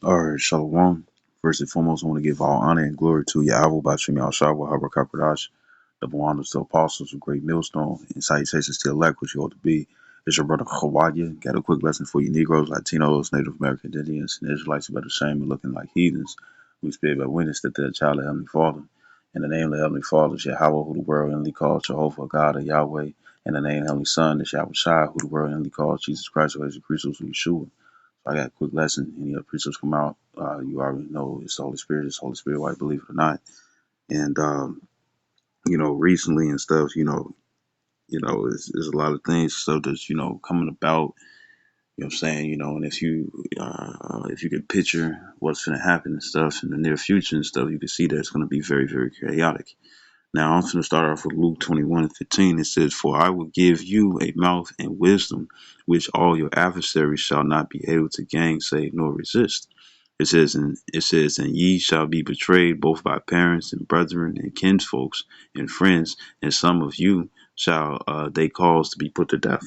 Alright, Shalom. First and foremost, I want to give all honor and glory to Yahweh by Shemi Al Shawah, Habar the Mowanas, the apostles of Great Millstone, and salutations to elect, which you ought to be. It's your brother Khawaja. Got a quick lesson for you Negroes, Latinos, Native American Indians, and Israelites about the shame of looking like heathens. We spirit by witness that they're a child of Heavenly Father. In the name of the Heavenly Father is Yahweh, who the world inly calls Jehovah, God of Yahweh. In the name of the Heavenly Son is Yahweh Shai, who the world inly calls Jesus Christ, who is the Christos of Yeshua. I got a quick lesson. Any other preachers come out, you already know it's the Holy Spirit. It's the Holy Spirit, whether you believe it or not. And recently and stuff, there's a lot of things, stuff that's coming about. You know what I'm saying? And if you could picture what's going to happen and stuff in the near future and stuff, you can see that it's going to be very, very chaotic. Now, I'm going to start off with Luke 21:15. It says, "For I will give you a mouth and wisdom, which all your adversaries shall not be able to gainsay nor resist." And ye shall be betrayed both by parents and brethren and kinsfolks and friends, and some of you shall they cause to be put to death.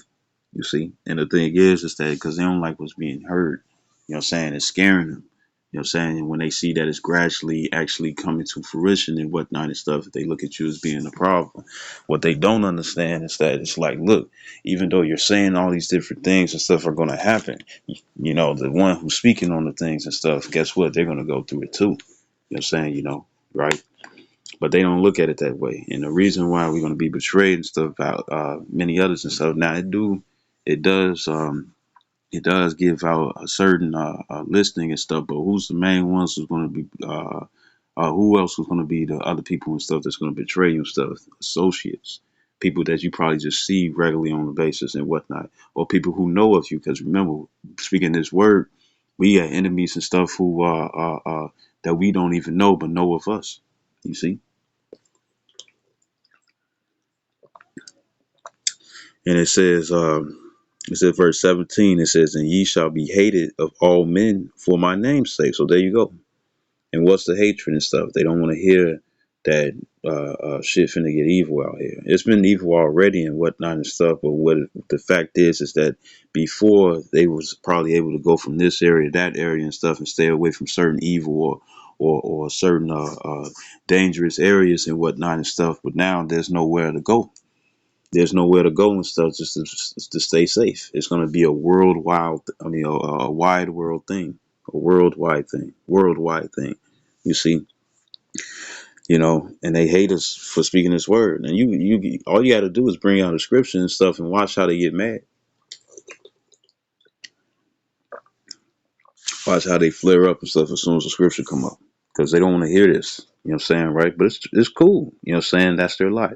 You see? And the thing is that because they don't like what's being heard, it's scaring them. When they see that it's gradually actually coming to fruition and whatnot and stuff, they look at you as being a problem. What they don't understand is that it's like, look, even though you're saying all these different things and stuff are going to happen, the one who's speaking on the things and stuff, guess what? They're going to go through it too. Right? But they don't look at it that way. And the reason why we're going to be betrayed and stuff about many others and stuff, now it does. It does give out a certain listing and stuff, but who's the main ones who's going to be, who else is going to be the other people and stuff that's going to betray you and stuff? Associates, people that you probably just see regularly on the basis and whatnot, or people who know of you. Because remember, speaking this word, we got enemies and stuff who that we don't even know, but know of us. You see, and it says verse 17. It says, "And ye shall be hated of all men for my name's sake." So there you go. And what's the hatred and stuff? They don't want to hear that shit finna get evil out here. It's been evil already and whatnot and stuff. But what the fact is that before they was probably able to go from this area to that area and stuff and stay away from certain evil or certain dangerous areas and whatnot and stuff. But now there's nowhere to go. There's nowhere to go and stuff just to stay safe. It's going to be a worldwide, a wide world thing, a worldwide thing. You see, and they hate us for speaking this word. And you all you got to do is bring out the scripture and stuff and watch how they get mad. Watch how they flare up and stuff as soon as the scripture come up because they don't want to hear this. You know what I'm saying, right? But it's cool. You know what I'm saying? That's their lot.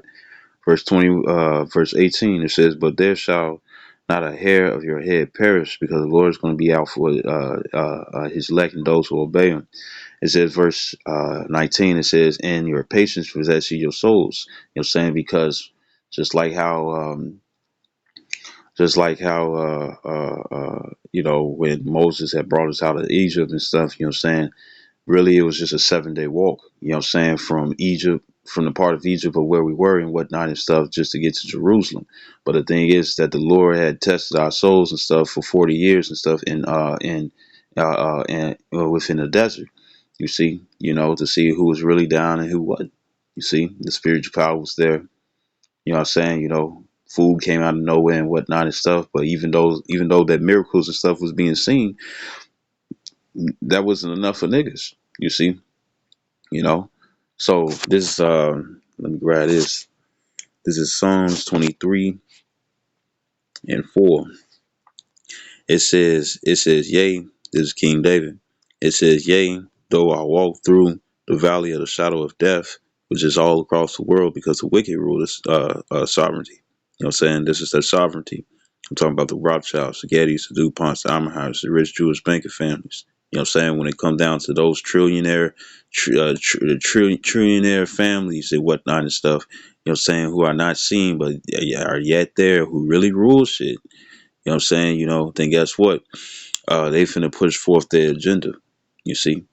Verse 18, it says, "But there shall not a hair of your head perish, because the Lord is going to be out for his elect and those who obey him." It says, verse 19, it says, "And your patience possess you your souls." You know what I'm saying? Because just like how, when Moses had brought us out of Egypt and stuff, you know what I'm saying? Really, it was just a 7-day walk, you know what I'm saying, from Egypt, from the part of Egypt of where we were and whatnot and stuff, just to get to Jerusalem. But the thing is that the Lord had tested our souls and stuff for 40 years and stuff within the desert, you see, to see who was really down and who wasn't. You see, the spiritual power was there, you know what I'm saying, food came out of nowhere and whatnot and stuff. But even though that miracles and stuff was being seen, that wasn't enough for niggas, you see. you know. So this let me grab this. This is Psalms 23 and 4. It says, yea, this is King David. It says, "Yea, though I walk through the valley of the shadow of death," which is all across the world because the wicked rule is sovereignty. You know what I'm saying? This is their sovereignty. I'm talking about the Rothschilds, the Gettys, the DuPonts, the Amherst, the rich Jewish banking families. You know what I'm saying? When it comes down to those trillionaire families and whatnot and stuff, you know what I'm saying, who are not seen but are yet there, who really rule shit. You know what I'm saying? Then guess what? They finna push forth their agenda. You see?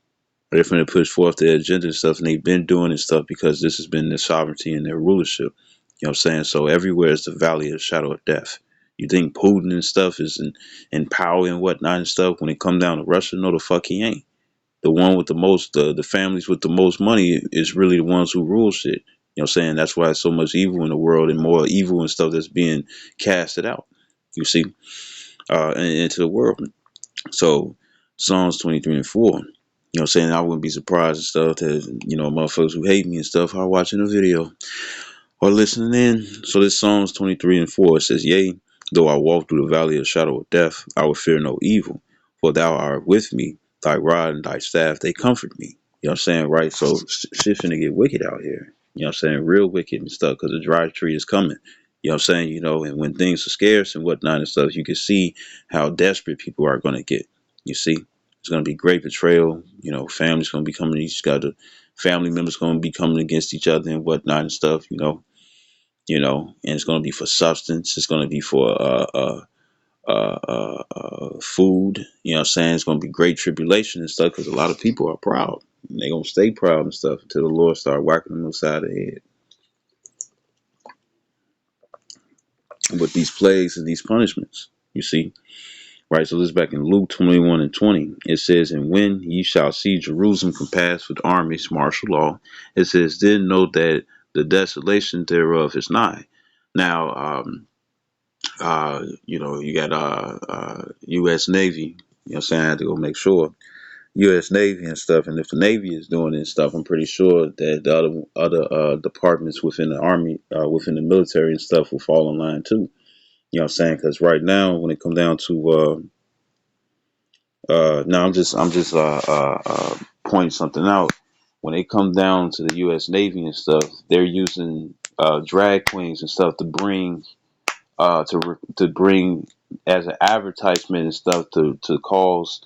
They're finna push forth their agenda and stuff, and they've been doing this stuff because this has been their sovereignty and their rulership. You know what I'm saying? So everywhere is the valley of the shadow of death. You think Putin and stuff is in power and whatnot and stuff when it come down to Russia? No, the fuck he ain't. The one with the most, the families with the most money is really the ones who rule shit. You know what I'm saying? That's why so much evil in the world and more evil and stuff that's being casted out. You see, into the world. So Psalms 23 and 4. You know what I'm saying? I wouldn't be surprised and stuff that, motherfuckers who hate me and stuff are watching the video or listening in. So this Psalms 23 and 4, it says, Yea, though I walk through the valley of shadow of death, I will fear no evil, for thou art with me, thy rod and thy staff, they comfort me. You know what I'm saying? Right? So shit's finna get wicked out here. You know what I'm saying? Real wicked and stuff, because the dry tree is coming. You know what I'm saying? And when things are scarce and whatnot and stuff, you can see how desperate people are going to get. You see? It's going to be great betrayal. Families going to be coming, each got the family members going to be coming against each other and whatnot and stuff. And it's going to be for substance. It's going to be for food. You know what I'm saying? It's going to be great tribulation and stuff because a lot of people are proud. They're going to stay proud and stuff until the Lord start whacking them upside the head with these plagues and these punishments. You see? Right, so this is back in Luke 21 and 20. It says, And when ye shall see Jerusalem compassed with armies, martial law, it says, Then know that the desolation thereof is nigh. Now, you got U.S. Navy. You know what I'm saying? I had to go make sure U.S. Navy and stuff. And if the Navy is doing it and stuff, I'm pretty sure that the other departments within the Army, within the military and stuff, will fall in line too. You know what I'm saying? Because right now, when it comes down to now I'm just pointing something out. When it comes down to the U.S. Navy and stuff, they're using drag queens and stuff to bring as an advertisement and stuff to cause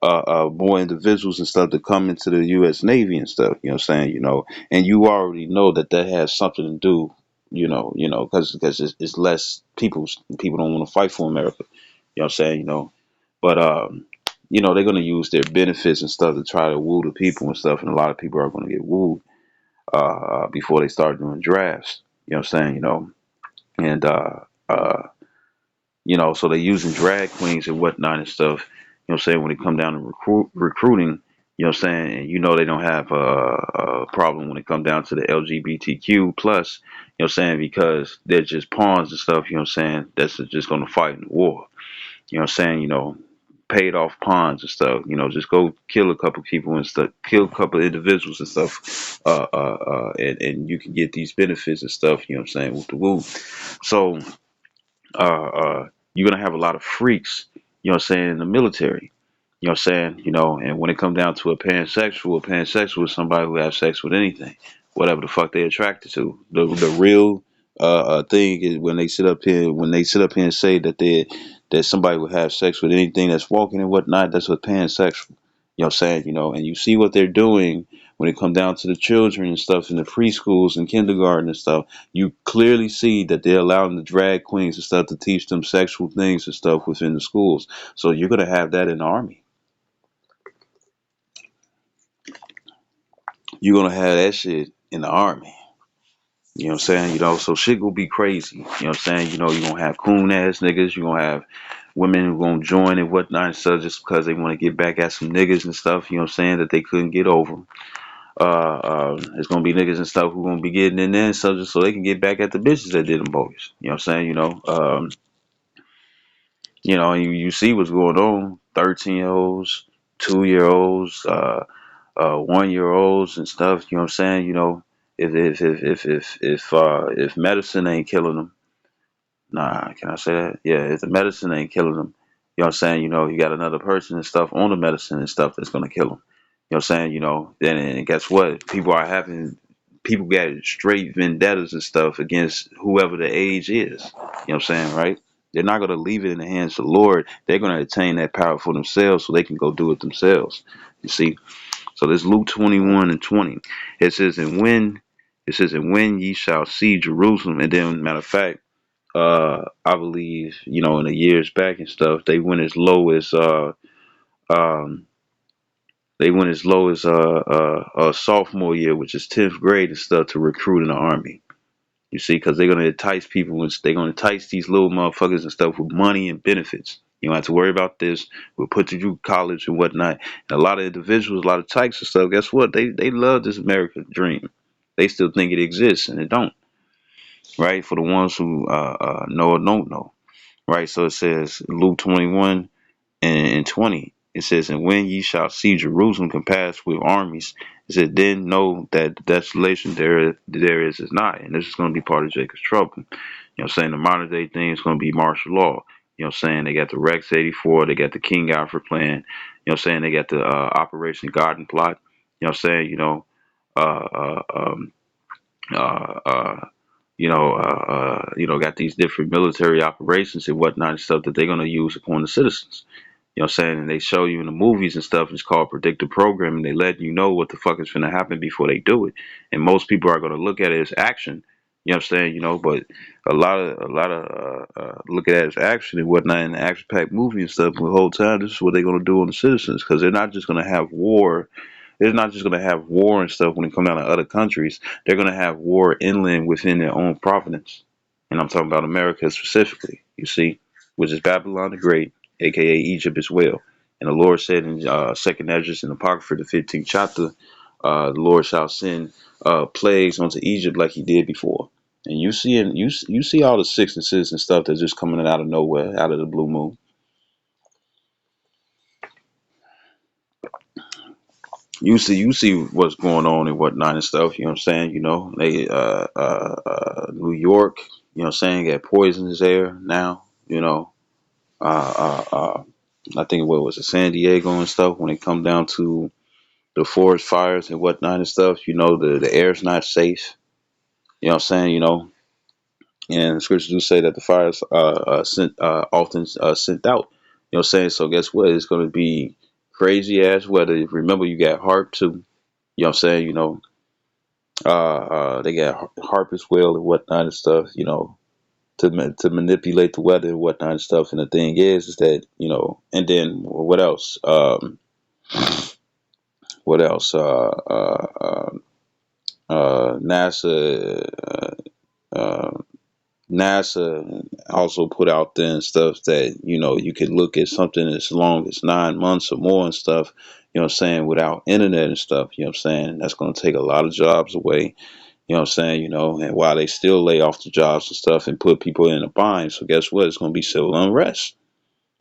more individuals and stuff to come into the U.S. Navy and stuff. You know what I'm saying? And you already know that has something to do. Because it's less people don't want to fight for America. You know what I'm saying? But they're gonna use their benefits and stuff to try to woo the people and stuff, and a lot of people are gonna get wooed before they start doing drafts. You know what I'm saying? And uh, so they're using drag queens and whatnot and stuff. You know what I'm saying? When it come down to recruiting, you know what I'm saying? And they don't have a problem when it come down to the LGBTQ plus, you know what I'm saying? Because they're just pawns and stuff, you know what I'm saying? That's just going to fight in the war. You know what I'm saying? Paid off pawns and stuff, just go kill a couple people and stuff, kill a couple individuals and stuff, and you can get these benefits and stuff, you know what I'm saying, with the woo. So, you're gonna have a lot of freaks, you know what I'm saying, in the military. You know what I'm saying? And when it comes down to a pansexual is somebody who has sex with anything, whatever the fuck they're attracted to. The real thing is when they sit up here and say that somebody would have sex with anything that's walking and whatnot, that's what pansexual. You know what I'm saying? And you see what they're doing when it comes down to the children and stuff in the preschools and kindergarten and stuff. You clearly see that they're allowing the drag queens and stuff to teach them sexual things and stuff within the schools. So you're gonna have that in the army. You're gonna have that shit in the army. You know what I'm saying? So shit will be crazy. You know what I'm saying? You're gonna have coon ass niggas, you're gonna have women who gonna join and whatnot and stuff just because they want to get back at some niggas and stuff, you know what I'm saying, that they couldn't get over. It's gonna be niggas and stuff who gonna be getting in there and stuff just so they can get back at the bitches that did them boys. You know what I'm saying? And you see what's going on. 13-year olds, 2-year olds, 1-year olds and stuff. You know what I'm saying? If medicine ain't killing them, nah, can I say that? Yeah, if the medicine ain't killing them, you know what I'm saying? You got another person and stuff on the medicine and stuff that's gonna kill them. You know what I'm saying? Then and guess what? People got straight vendettas and stuff against whoever the age is. You know what I'm saying, right? They're not gonna leave it in the hands of the Lord. They're gonna attain that power for themselves so they can go do it themselves. You see? So this Luke 21 and 20. It says, and when ye shall see Jerusalem, and then matter of fact, I believe, in the years back and stuff, um they went as low as sophomore year, which is 10th grade and stuff, to recruit in the army. You see, because they're gonna entice people, and they're gonna entice these little motherfuckers and stuff with money and benefits. You don't have to worry about this. We'll put you through college and whatnot. And a lot of individuals, a lot of types and stuff. Guess what? They love this American dream. They still think it exists, and it don't. Right? For the ones who know or don't know. Right? So it says Luke 21 and 20. It says, and when ye shall see Jerusalem compassed with armies, it said, then know that the desolation there is nigh. And this is going to be part of Jacob's trouble. You know what I'm saying? The modern day thing is going to be martial law. You know what I'm saying? They got the Rex 84, they got the King Alfred plan. You know what I'm saying? They got the Operation Garden Plot. You know what I'm saying? Uh, uh, um, uh, uh, got these different military operations and whatnot and stuff that they're going to use upon the citizens. You know what I'm saying? And they show you in the movies and stuff, it's called predictive programming. They let you know what the fuck is going to happen before they do it. And most people are going to look at it as action. You know what I'm saying? But a lot of look at it as action and whatnot in the action packed movie and stuff. But the whole time, this is what they're going to do on the citizens because they're not just going to have war. They're not just going to have war and stuff when it comes down to other countries. They're going to have war inland within their own province. And I'm talking about America specifically, you see, which is Babylon the Great, aka Egypt as well. And the Lord said in Second Esdras in Apocrypha, the 15th chapter, the Lord shall send plagues onto Egypt like He did before. And you see all the sicknesses and stuff that's just coming out of nowhere, out of the blue moon. You see what's going on and whatnot and stuff. You know what I'm saying? They New York. You know what I'm saying? Got poisons air now. Uh, uh, uh, I think what was it, San Diego and stuff. When it come down to the forest fires and whatnot and stuff, the air's not safe. You know what I'm saying? And the scriptures do say that the fires sent often sent out. You know what I'm saying? So guess what? It's going to be crazy ass weather. Remember, you got HARP too. You know what I'm saying? They got HARP as well and whatnot and stuff. To manipulate the weather and whatnot and stuff. And the thing is that and then what else? What else? NASA. Uh, NASA also put out there and stuff that you could look at something as long as 9 months or more and stuff. You know what I'm saying? Without internet and stuff. You know what I'm saying? That's going to take a lot of jobs away. You know what I'm saying? And while they still lay off the jobs and stuff and put people in a bind. So guess what? It's going to be civil unrest.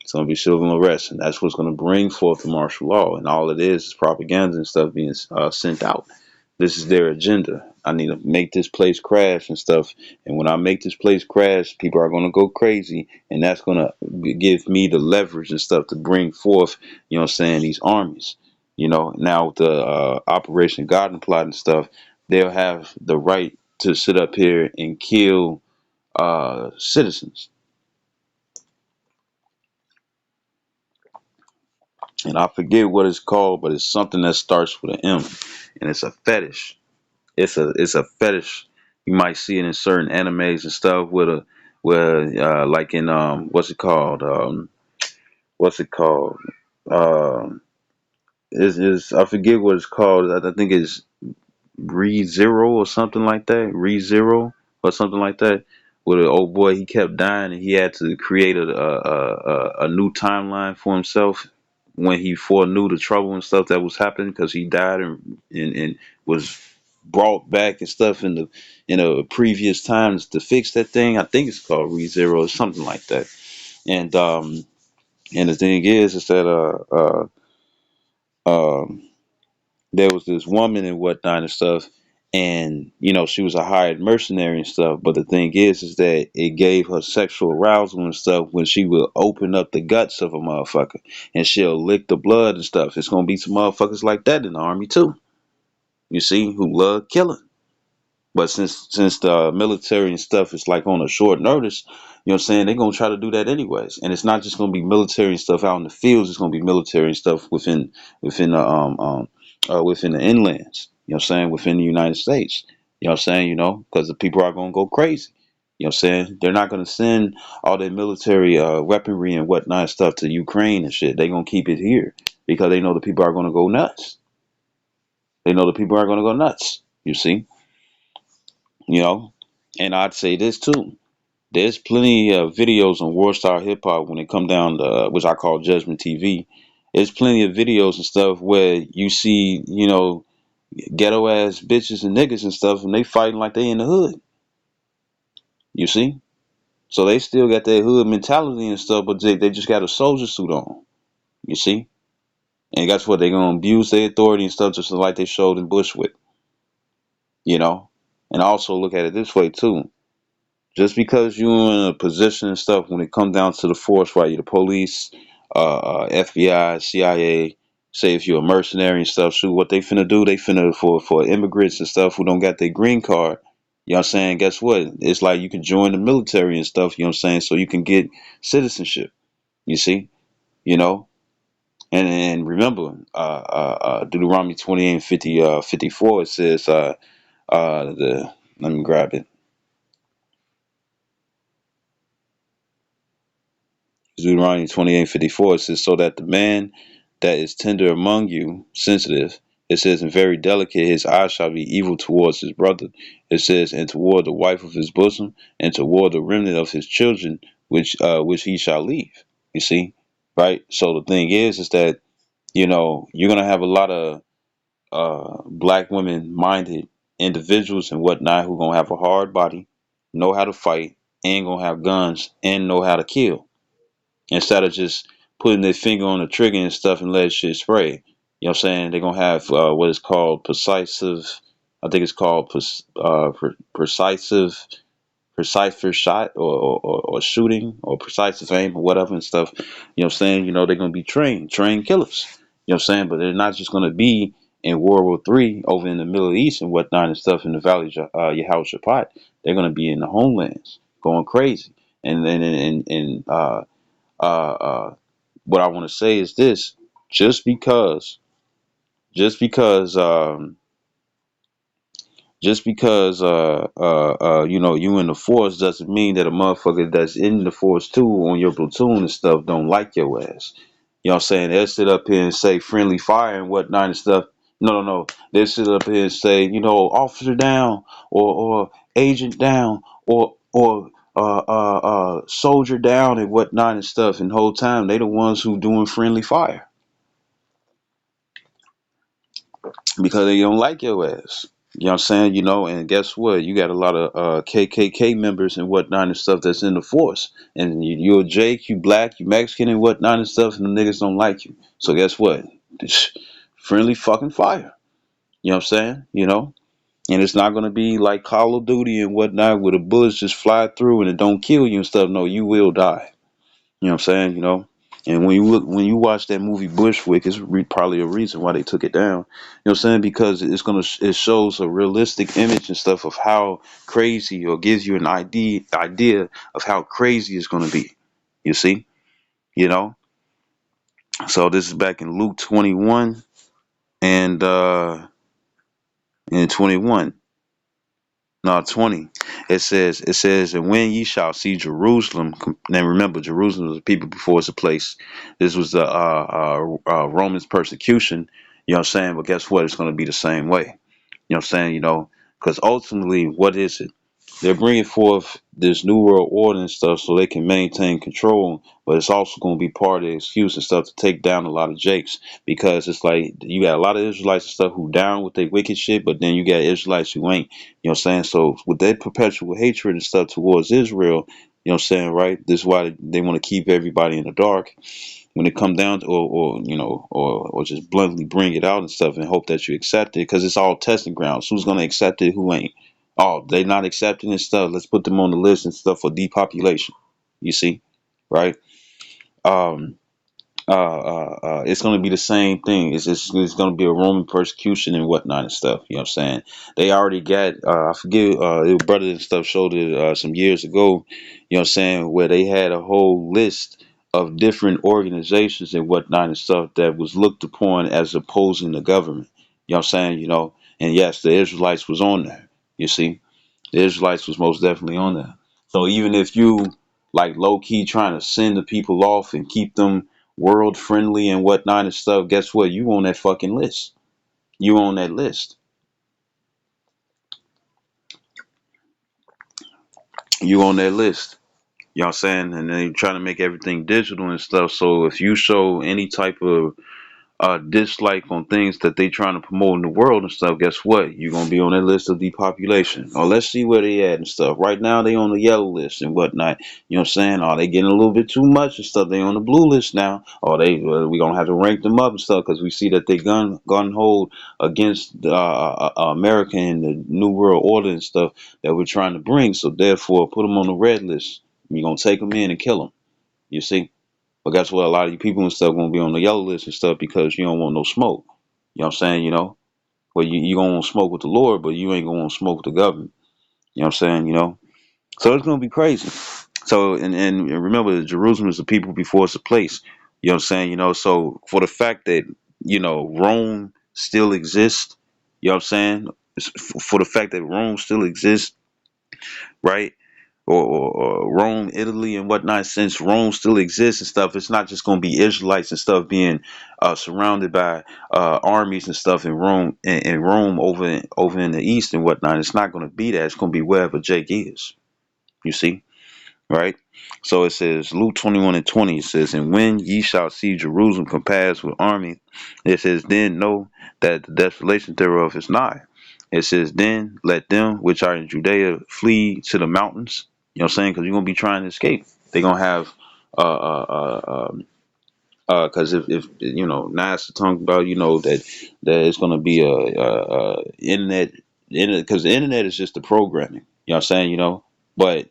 It's going to be civil unrest, and that's what's going to bring forth the martial law. And all it is propaganda and stuff being sent out. This is their agenda. I need to make this place crash and stuff. And when I make this place crash, people are going to go crazy, and that's going to give me the leverage and stuff to bring forth, these armies. Now with the Operation Garden Plot and stuff, they'll have the right to sit up here and kill citizens. And I forget what it's called, but it's something that starts with an M, and it's a fetish. It's a fetish. You might see it in certain animes and stuff where like in what's it called? Um, is I forget what it's called. I think it's Re Zero or something like that. Re Zero or something like that. With an old boy, he kept dying, and he had to create a new timeline for himself when he foreknew the trouble and stuff that was happening because he died and was brought back and stuff in a previous times to fix that thing. I think it's called Re Zero or something like that. And and the thing is that um there was this woman and whatnot and stuff, and she was a hired mercenary and stuff. But the thing is that it gave her sexual arousal and stuff when she would open up the guts of a motherfucker and she'll lick the blood and stuff. It's gonna be some motherfuckers like that in the army too. You see, who love killing. But since the military and stuff is like on a short notice, what I'm saying, they're gonna try to do that anyways. And it's not just gonna be military and stuff out in the fields, it's gonna be military and stuff within within the inlands, what I'm saying, within the United States. What I'm saying, because the people are gonna go crazy. What I'm saying? They're not gonna send all their military weaponry and whatnot stuff to Ukraine and shit. They're gonna keep it here because they know the people are gonna go nuts. They know the people are gonna go nuts, you see? You know? And I'd say this too. There's plenty of videos on World Star Hip Hop when it come down to which I call Judgment TV. There's plenty of videos and stuff where you see, ghetto ass bitches and niggas and stuff, and they fighting like they in the hood. You see, so they still got that hood mentality and stuff, but they just got a soldier suit on. You see, and guess what? They gonna abuse their authority and stuff just like they showed in Bushwick. You know, and also look at it this way too. Just because you're in a position and stuff, when it comes down to the force, right? You're the police, FBI, CIA. Say if you're a mercenary and stuff, shoot, what they finna do? They finna for immigrants and stuff who don't got their green card. You know what I'm saying? Guess what? It's like you can join the military and stuff. You know what I'm saying? So you can get citizenship. You see? You know. And remember, Deuteronomy 28 and 54. It says, the let me grab it. Deuteronomy 28:54, it says, so that the man that is tender among you, sensitive, it says, and very delicate, his eye shall be evil towards his brother. It says, and toward the wife of his bosom, and toward the remnant of his children, which he shall leave. You see, right? So the thing is that, you're gonna have a lot of black women minded individuals and whatnot who gonna have a hard body, know how to fight, and gonna have guns and know how to kill instead of just putting their finger on the trigger and stuff and let shit spray. You know what I'm saying? They're gonna have what is called persuasive. I think it's called persuasive, precise shot or shooting or precise aim or whatever and stuff. You know what I'm saying? They're gonna be trained killers. You know what I'm saying? But they're not just gonna be in World War III over in the Middle East and whatnot and stuff in the Valley of Yehoshaphat. They're gonna be in the homelands going crazy. And uh, uh, what I want to say is this: just because, just because, just because, you in the force doesn't mean that a motherfucker that's in the force too on your platoon and stuff don't like your ass. You know what I'm saying? They'll sit up here and say friendly fire and whatnot and stuff. No, no, no. They'll sit up here and say, officer down or agent down or soldier down and whatnot and stuff. And the whole time they the ones who doing friendly fire because they don't like your ass. You know what I'm saying? And guess what? You got a lot of KKK members and whatnot and stuff that's in the force. And you're a Jake, you black, you Mexican and whatnot and stuff, and the niggas don't like you. So guess what? Friendly fucking fire. You know what I'm saying? And it's not going to be like Call of Duty and whatnot where the bullets just fly through and it don't kill you and stuff. No, you will die. You know what I'm saying? And when you watch that movie Bushwick, it's probably a reason why they took it down. You know what I'm saying? Because it shows a realistic image and stuff of how crazy, or gives you an idea of how crazy it's gonna be. You see? You know? So this is back in Luke 21 and in 21. No, 20. It says, and when ye shall see Jerusalem, now remember, Jerusalem was a people before it's a place. This was the Romans persecution. You know what I'm saying? But guess what? It's going to be the same way. You know what I'm saying? Because ultimately, what is it? They're bringing forth this new world order and stuff so they can maintain control, but it's also going to be part of the excuse and stuff to take down a lot of jakes, because it's like you got a lot of Israelites and stuff who down with their wicked shit, but then you got Israelites who ain't. You know what I'm saying? So with their perpetual hatred and stuff towards Israel, you know what I'm saying, right? This is why they want to keep everybody in the dark when it come down to, or just bluntly bring it out and stuff and hope that you accept it, because it's all testing grounds. Who's going to accept it, who ain't? Oh, they not accepting and stuff, let's put them on the list and stuff for depopulation. You see? Right? um it's going to be the same thing. It's going to be a Roman persecution and whatnot and stuff. You know what I'm saying? They already got, I forget, it brother and stuff showed it some years ago. You know what I'm saying? Where they had a whole list of different organizations and whatnot and stuff that was looked upon as opposing the government. You know what I'm saying? And yes, the Israelites was on there. You see, the Israelites was most definitely on there. So even if you like low key trying to send the people off and keep them world friendly and whatnot and stuff, guess what? You on that fucking list. You on that list. you on that list. You know what I'm saying? And they trying to make everything digital and stuff. So if you show any type of dislike on things that they trying to promote in the world and stuff, guess what? You're gonna be on that list of depopulation. Or let's see where they at and stuff. Right now they on the yellow list and whatnot. You know what I'm saying? Are they getting a little bit too much and stuff? They on the blue list now. Or they we gonna have to rank them up and stuff because we see that they gun hold against America and the New World Order and stuff that we're trying to bring. So therefore, put them on the red list. You're gonna take them in and kill them. You see? But guess what? A lot of you people and stuff gonna be on the yellow list and stuff because you don't want no smoke. You know what I'm saying? Well, you gonna want smoke with the Lord, but you ain't gonna want smoke with the government. You know what I'm saying? So it's gonna be crazy. So and remember, Jerusalem is the people before it's a place. You know what I'm saying? So for the fact that Rome still exists, you know what I'm saying? For the fact that Rome still exists, right? Or Rome, Italy, and whatnot, since Rome still exists and stuff, it's not just going to be Israelites and stuff being surrounded by armies and stuff in Rome and Rome over in the east and whatnot. It's not going to be that. It's going to be wherever Jake is. You see, right? So it says Luke 21:20. It says, "And when ye shall see Jerusalem compassed with armies, it says, then know that the desolation thereof is nigh. It says, then let them which are in Judea flee to the mountains." You know what I'm saying? Because you're gonna be trying to escape. They're gonna have because if now it's talking about that it's gonna be a internet because the internet is just the programming. You know what I'm saying? But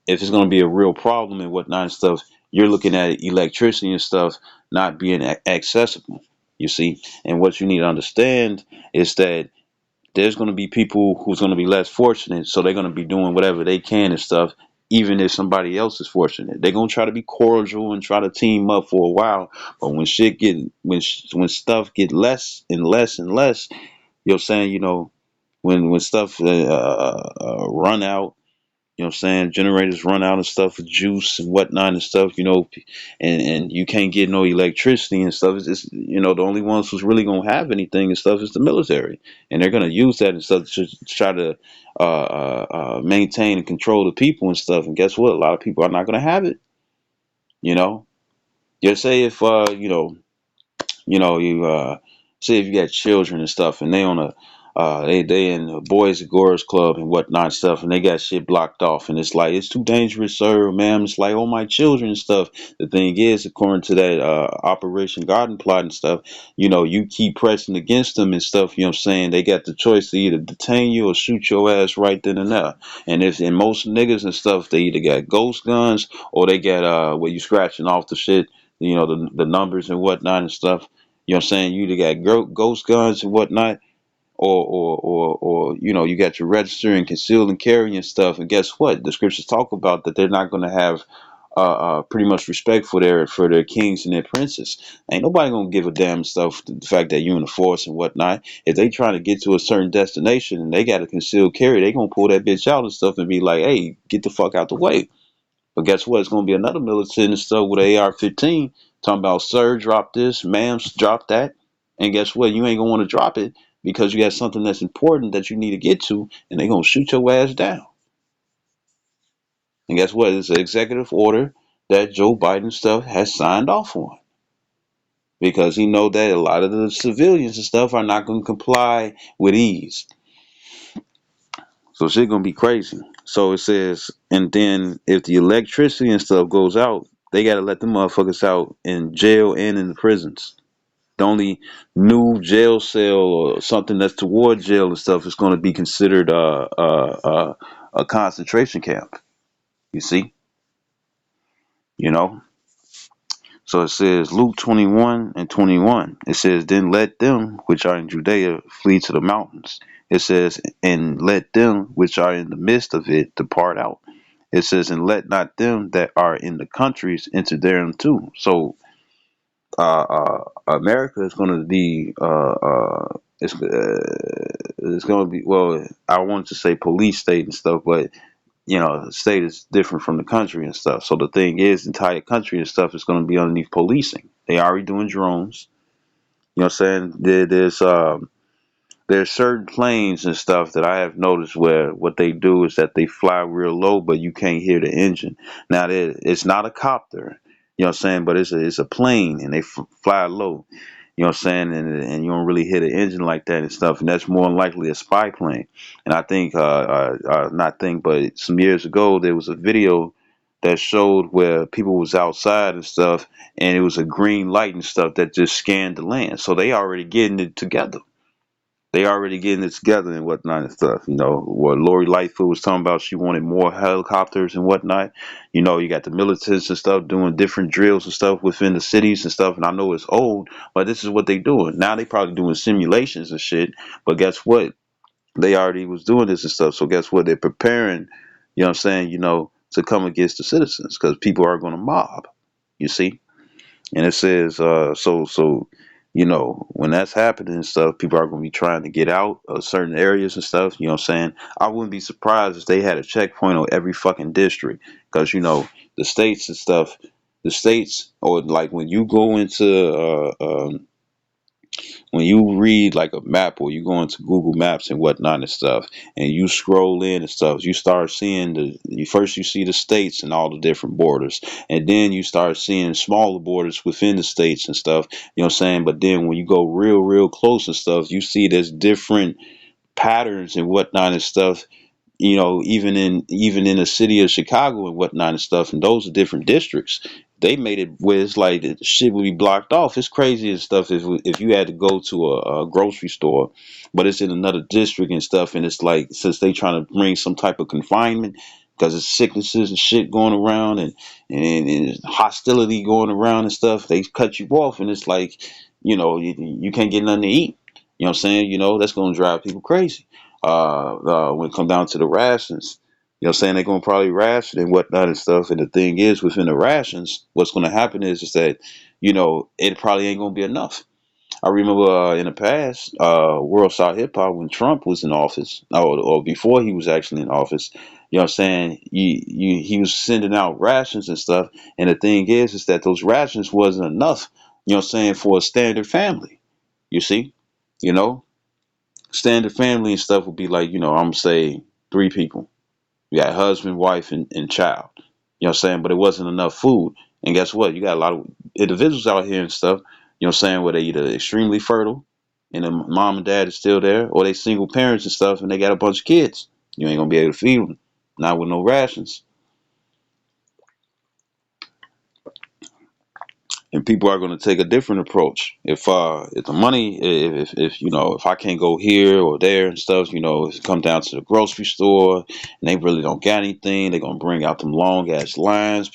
if it's going to be a real problem and whatnot and stuff, you're looking at electricity and stuff not being accessible. You see, and what you need to understand is that there's going to be people who's going to be less fortunate, so they're going to be doing whatever they can and stuff. Even if somebody else is fortunate, they're gonna try to be cordial and try to team up for a while. But when shit get when stuff get less and less and less, you're saying when stuff run out, you know what I'm saying? Generators run out and stuff with juice and whatnot and stuff, and you can't get no electricity and stuff. It's just, the only ones who's really gonna have anything and stuff is the military, and they're gonna use that and stuff to try to maintain and control the people and stuff. And guess what? A lot of people are not gonna have it. You know, just say if you say if you got children and stuff and they on a they in the boys and girls club and whatnot stuff and they got shit blocked off and it's like it's too dangerous, sir, ma'am. It's like, oh, my children and stuff. The thing is, according to that Operation Garden Plot and stuff, you keep pressing against them and stuff. You know what I'm saying? They got the choice to either detain you or shoot your ass right then and there. And most niggas and stuff, they either got ghost guns or they got where you scratching off the shit, the numbers and whatnot and stuff. You know what I'm saying? You either got ghost guns and whatnot, or you got your register and conceal and carry and stuff. And guess what? The scriptures talk about that they're not going to have pretty much respect for their kings and their princes. Ain't nobody gonna give a damn stuff the fact that you in the force and whatnot. If they trying to get to a certain destination and they got a concealed carry, they gonna pull that bitch out and stuff and be like, hey, get the fuck out the way. But guess what? It's gonna be another militant and stuff with an AR-15 talking about, sir, drop this, ma'am, drop that. And guess what? You ain't gonna want to drop it because you got something that's important that you need to get to, and they gonna shoot your ass down. And guess what? It's an executive order that Joe Biden stuff has signed off on because he know that a lot of the civilians and stuff are not gonna comply with ease. So shit gonna be crazy. So it says, and then if the electricity and stuff goes out, they gotta let them motherfuckers out in jail and in the prisons. The only new jail cell or something that's toward jail and stuff is gonna be considered a concentration camp. You see, you know. So it says Luke 21:21. It says, then let them which are in Judea flee to the mountains. It says, and let them which are in the midst of it depart out. It says, and let not them that are in the countries enter therein too. So America is going to be it's going to be, well, I wanted to say police state and stuff, but the state is different from the country and stuff. So the thing is, the entire country and stuff is going to be underneath policing. They already doing drones. You know what I'm saying? There's there's certain planes and stuff that I have noticed where what they do is that they fly real low, but you can't hear the engine. Now, it's not a copter, you know what I'm saying, but it's a plane and they fly low. You know what I'm saying? And you don't really hear the engine like that and stuff. And that's more than likely a spy plane. And I think, not think, but some years ago, there was a video that showed where people was outside and stuff, and it was a green light and stuff that just scanned the land. So they already getting it together. They already getting it together and whatnot and stuff. You know, what Lori Lightfoot was talking about, she wanted more helicopters and whatnot. You know, you got the militants and stuff doing different drills and stuff within the cities and stuff. And I know it's old, but this is what they doing. Now they probably doing simulations and shit. But guess what? They already was doing this and stuff. So guess what? They're preparing, you know what I'm saying, to come against the citizens because people are going to mob. You see? And it says, when that's happening and stuff, people are going to be trying to get out of certain areas and stuff. You know what I'm saying? I wouldn't be surprised if they had a checkpoint on every fucking district because, the states and stuff, the states, or like when you go into, when you read like a map or you go into Google Maps and whatnot and stuff, and you scroll in and stuff, you start seeing you see the states and all the different borders, and then you start seeing smaller borders within the states and stuff. You know what I'm saying? But then when you go real, real close and stuff, you see there's different patterns and whatnot and stuff, even in the city of Chicago and whatnot and stuff, and those are different districts. They made it where it's like the shit would be blocked off. It's crazy and stuff if you had to go to a grocery store, but it's in another district and stuff, and it's like since they trying to bring some type of confinement because it's sicknesses and shit going around and hostility going around and stuff, they cut you off, and it's like you can't get nothing to eat. You know what I'm saying? That's gonna drive people crazy when it come down to the rations. You know what I'm saying? They're gonna probably ration and whatnot and stuff. And the thing is, within the rations, what's gonna happen is that, it probably ain't gonna be enough. I remember in the past, World Star Hip Hop when Trump was in office, or before he was actually in office. You know what I'm saying? He was sending out rations and stuff. And the thing is that those rations wasn't enough. You know what I'm saying, for a standard family. You see, you know, standard family and stuff would be like, I'm gonna say three people. You got husband, wife, and child. You know what I'm saying? But it wasn't enough food. And guess what? You got a lot of individuals out here and stuff, you know what I'm saying, where they either extremely fertile and the mom and dad is still there, or they single parents and stuff and they got a bunch of kids. You ain't gonna be able to feed them. Not with no rations. And people are going to take a different approach. If the money, if I can't go here or there and stuff, if it come down to the grocery store and they really don't got anything, they're gonna bring out them long ass lines.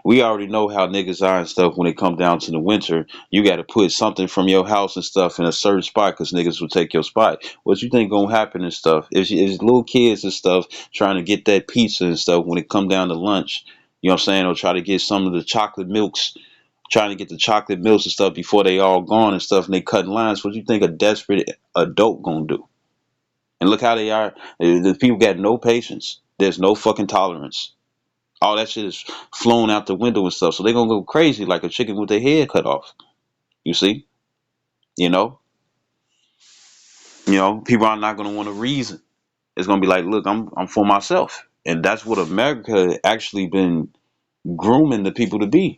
We already know how niggas are and stuff. When it come down to the winter, you got to put something from your house and stuff in a certain spot because niggas will take your spot. What you think gonna happen and stuff? Is little kids and stuff trying to get that pizza and stuff when it come down to lunch? You know what I'm saying? Or try to get some of the chocolate milks, trying to get the chocolate milks and stuff before they all gone and stuff, and they cutting lines. What do you think a desperate adult gonna do? And look how they are. The people got no patience. There's no fucking tolerance. All that shit is flown out the window and stuff. So they gonna go crazy like a chicken with their head cut off. You see? You know? People are not gonna want to reason. It's gonna be like, look, I'm for myself. And that's what America actually been grooming the people to be.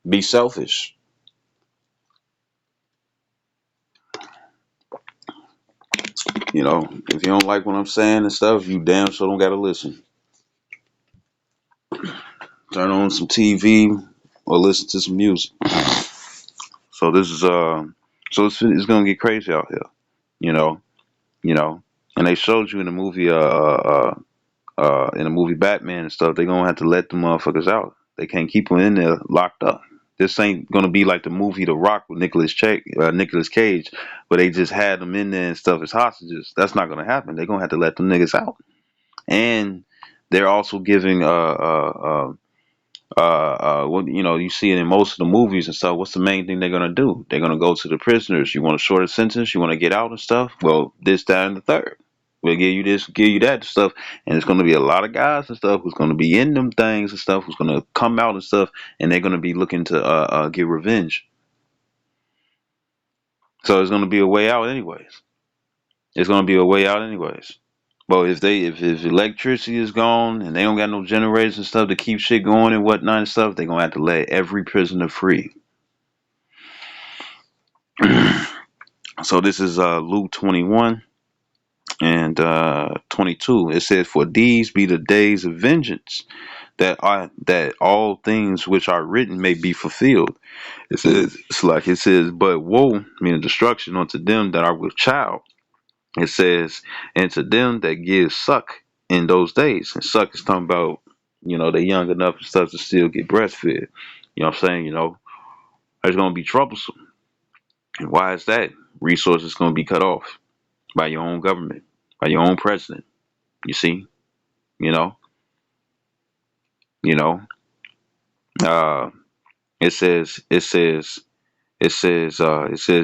Be selfish. If you don't like what I'm saying and stuff, you damn sure don't gotta listen. Turn on some TV or listen to some music. So this is it's gonna get crazy out here, you know, you know. And they showed you in the movie Batman and stuff. They're gonna have to let the motherfuckers out. They can't keep them in there locked up. This ain't gonna be like the movie The Rock with Nicolas Cage, where they just had them in there and stuff as hostages. That's not gonna happen. They're gonna have to let them niggas out. And they're also giving what you see it in most of the movies and stuff. What's the main thing they're gonna do? They're gonna go to the prisoners. You want a shorter sentence? You want to get out and stuff? Well, this, that, and the third. We'll give you this, give you that and stuff, and it's gonna be a lot of guys and stuff who's gonna be in them things and stuff who's gonna come out and stuff, and they're gonna be looking to get revenge. So it's gonna be a way out anyways. It's gonna be a way out anyways. But if electricity is gone and they don't got no generators and stuff to keep shit going and whatnot and stuff, they're gonna have to let every prisoner free. So this is Luke 21 and 22. It says, "For these be the days of vengeance, that all things which are written may be fulfilled." It says, it's like it says, "But woe," meaning destruction, unto them that are with child. It says, "And to them that give suck in those days." And suck is talking about, they young enough and stuff to still get breastfed. You know what I'm saying? It's gonna be troublesome. And why is that? Resources gonna be cut off by your own government, by your own president. You see, you know, you know. Uh, it says,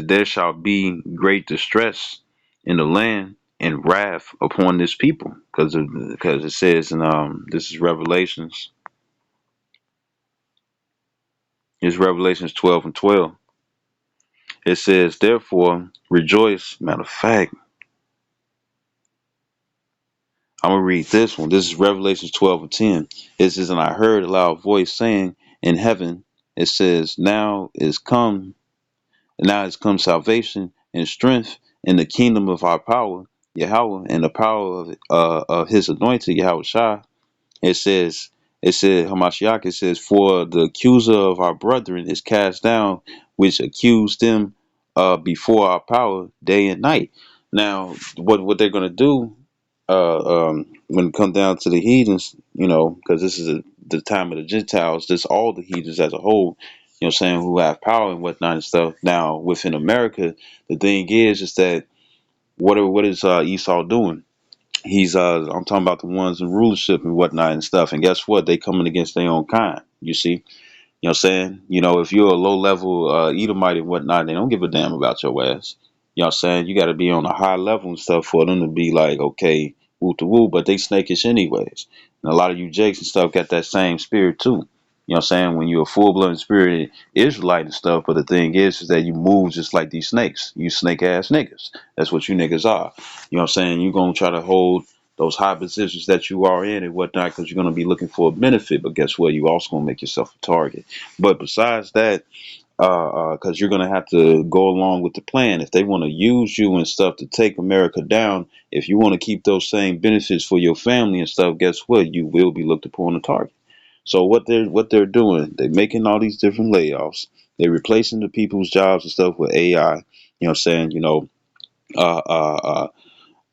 there shall be great distress in the land and wrath upon this people, because it says, and this is Revelations. It's Revelations 12 and 12. It says, therefore rejoice. Matter of fact, I'm gonna read this one. This is Revelations 12 and 10. It says, and I heard a loud voice saying in heaven, it says, now has come salvation and strength in the kingdom of our power, Yahweh, and the power of his anointed, Yahweh Shai. It says, Hamashiach, it says, for the accuser of our brethren is cast down, which accused them before our power day and night. Now, what they're going to do when it comes down to the heathens, because this is the time of the Gentiles, this all the heathens as a whole, saying, who have power and whatnot and stuff. Now, within America, the thing is that what is Esau doing? He's I'm talking about the ones in rulership and whatnot and stuff. And guess what? They coming against their own kind. You see, what I'm saying? If you're a low level Edomite and whatnot, they don't give a damn about your ass. You know what I'm saying? You got to be on a high level and stuff for them to be like, okay, woo to woo, but they snakish anyways. And a lot of you Jakes and stuff got that same spirit too. You know what I'm saying? When you're a full blooded spirit Israelite and stuff, but the thing is that you move just like these snakes. You snake ass niggas. That's what you niggas are. You know what I'm saying? You're going to try to hold those high positions that you are in and whatnot because you're going to be looking for a benefit. But guess what? You also going to make yourself a target. But besides that, because you're gonna have to go along with the plan. If they want to use you and stuff to take America down, if you want to keep those same benefits for your family and stuff, guess what? You will be looked upon a target. So what they're doing, they're making all these different layoffs. They're replacing the people's jobs and stuff with AI. You know what I'm saying? Uh, uh,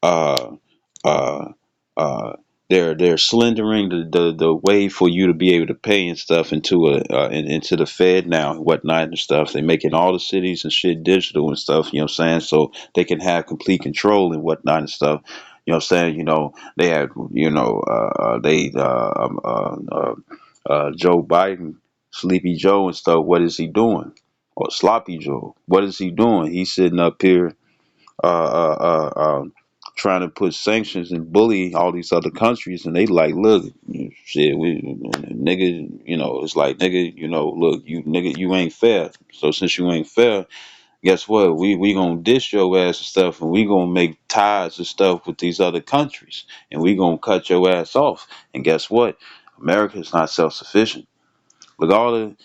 uh, uh, uh, they're slendering the way for you to be able to pay and stuff into the Fed now and whatnot and stuff. They're making all the cities and shit digital and stuff. You know what I'm saying? So they can have complete control and whatnot and stuff. You know what I'm saying? They have Joe Biden, Sleepy Joe and stuff. What is he doing? Or Sloppy Joe? What is he doing? He's sitting up here uh, uh, trying to put sanctions and bully all these other countries, and they like, look, shit, we nigga, it's like, nigga, look, you nigga, you ain't fair. So since you ain't fair, guess what? We gonna dish your ass and stuff, and we gonna make ties and stuff with these other countries, and we gonna cut your ass off. And guess what? America is not self sufficient with all the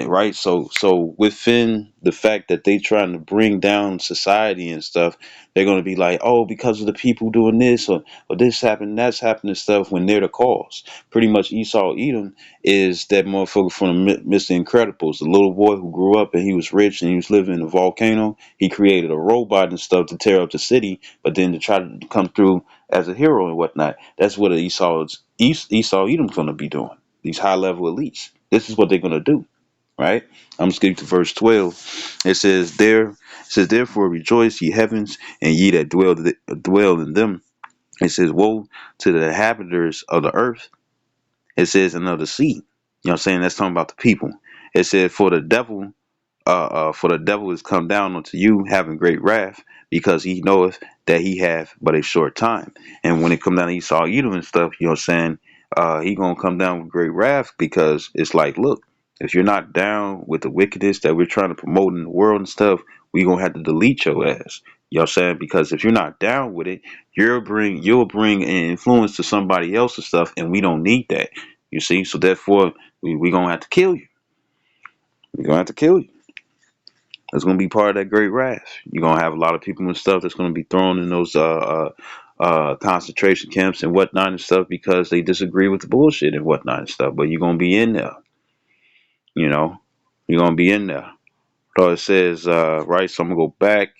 right. So within the fact that they trying to bring down society and stuff, they're going to be like, oh, because of the people doing this, or this happened, that's happened and stuff, when they're the cause. Pretty much Esau Edom is that motherfucker from the Mr. Incredibles, the little boy who grew up and he was rich and he was living in a volcano. He created a robot and stuff to tear up the city, but then to try to come through as a hero and whatnot. That's what Esau Edom's going to be doing. These high level elites. This is what they're gonna do, right? I'm skipping to verse 12. It says, therefore rejoice, ye heavens, and ye that dwell in them. It says, woe to the inhabitants of the earth. It says, and of the sea. You know what I'm saying? That's talking about the people. It said, for the devil is come down unto you, having great wrath, because he knoweth that he hath but a short time. And when it come down to Esau Edom and stuff, you know what I'm saying? He gonna come down with great wrath, because it's like, look, if you're not down with the wickedness that we're trying to promote in the world and stuff, we gonna have to delete your ass. You know what I'm saying? Because if you're not down with it, you'll bring an influence to somebody else's stuff, and we don't need that. You see? So therefore, we gonna have to kill you. We're gonna have to kill you. It's gonna be part of that great wrath. You're gonna have a lot of people and stuff that's gonna be thrown in those concentration camps and whatnot and stuff because they disagree with the bullshit and whatnot and stuff. But you're gonna be in there, you know. You're gonna be in there. So it says, right, so I'm gonna go back.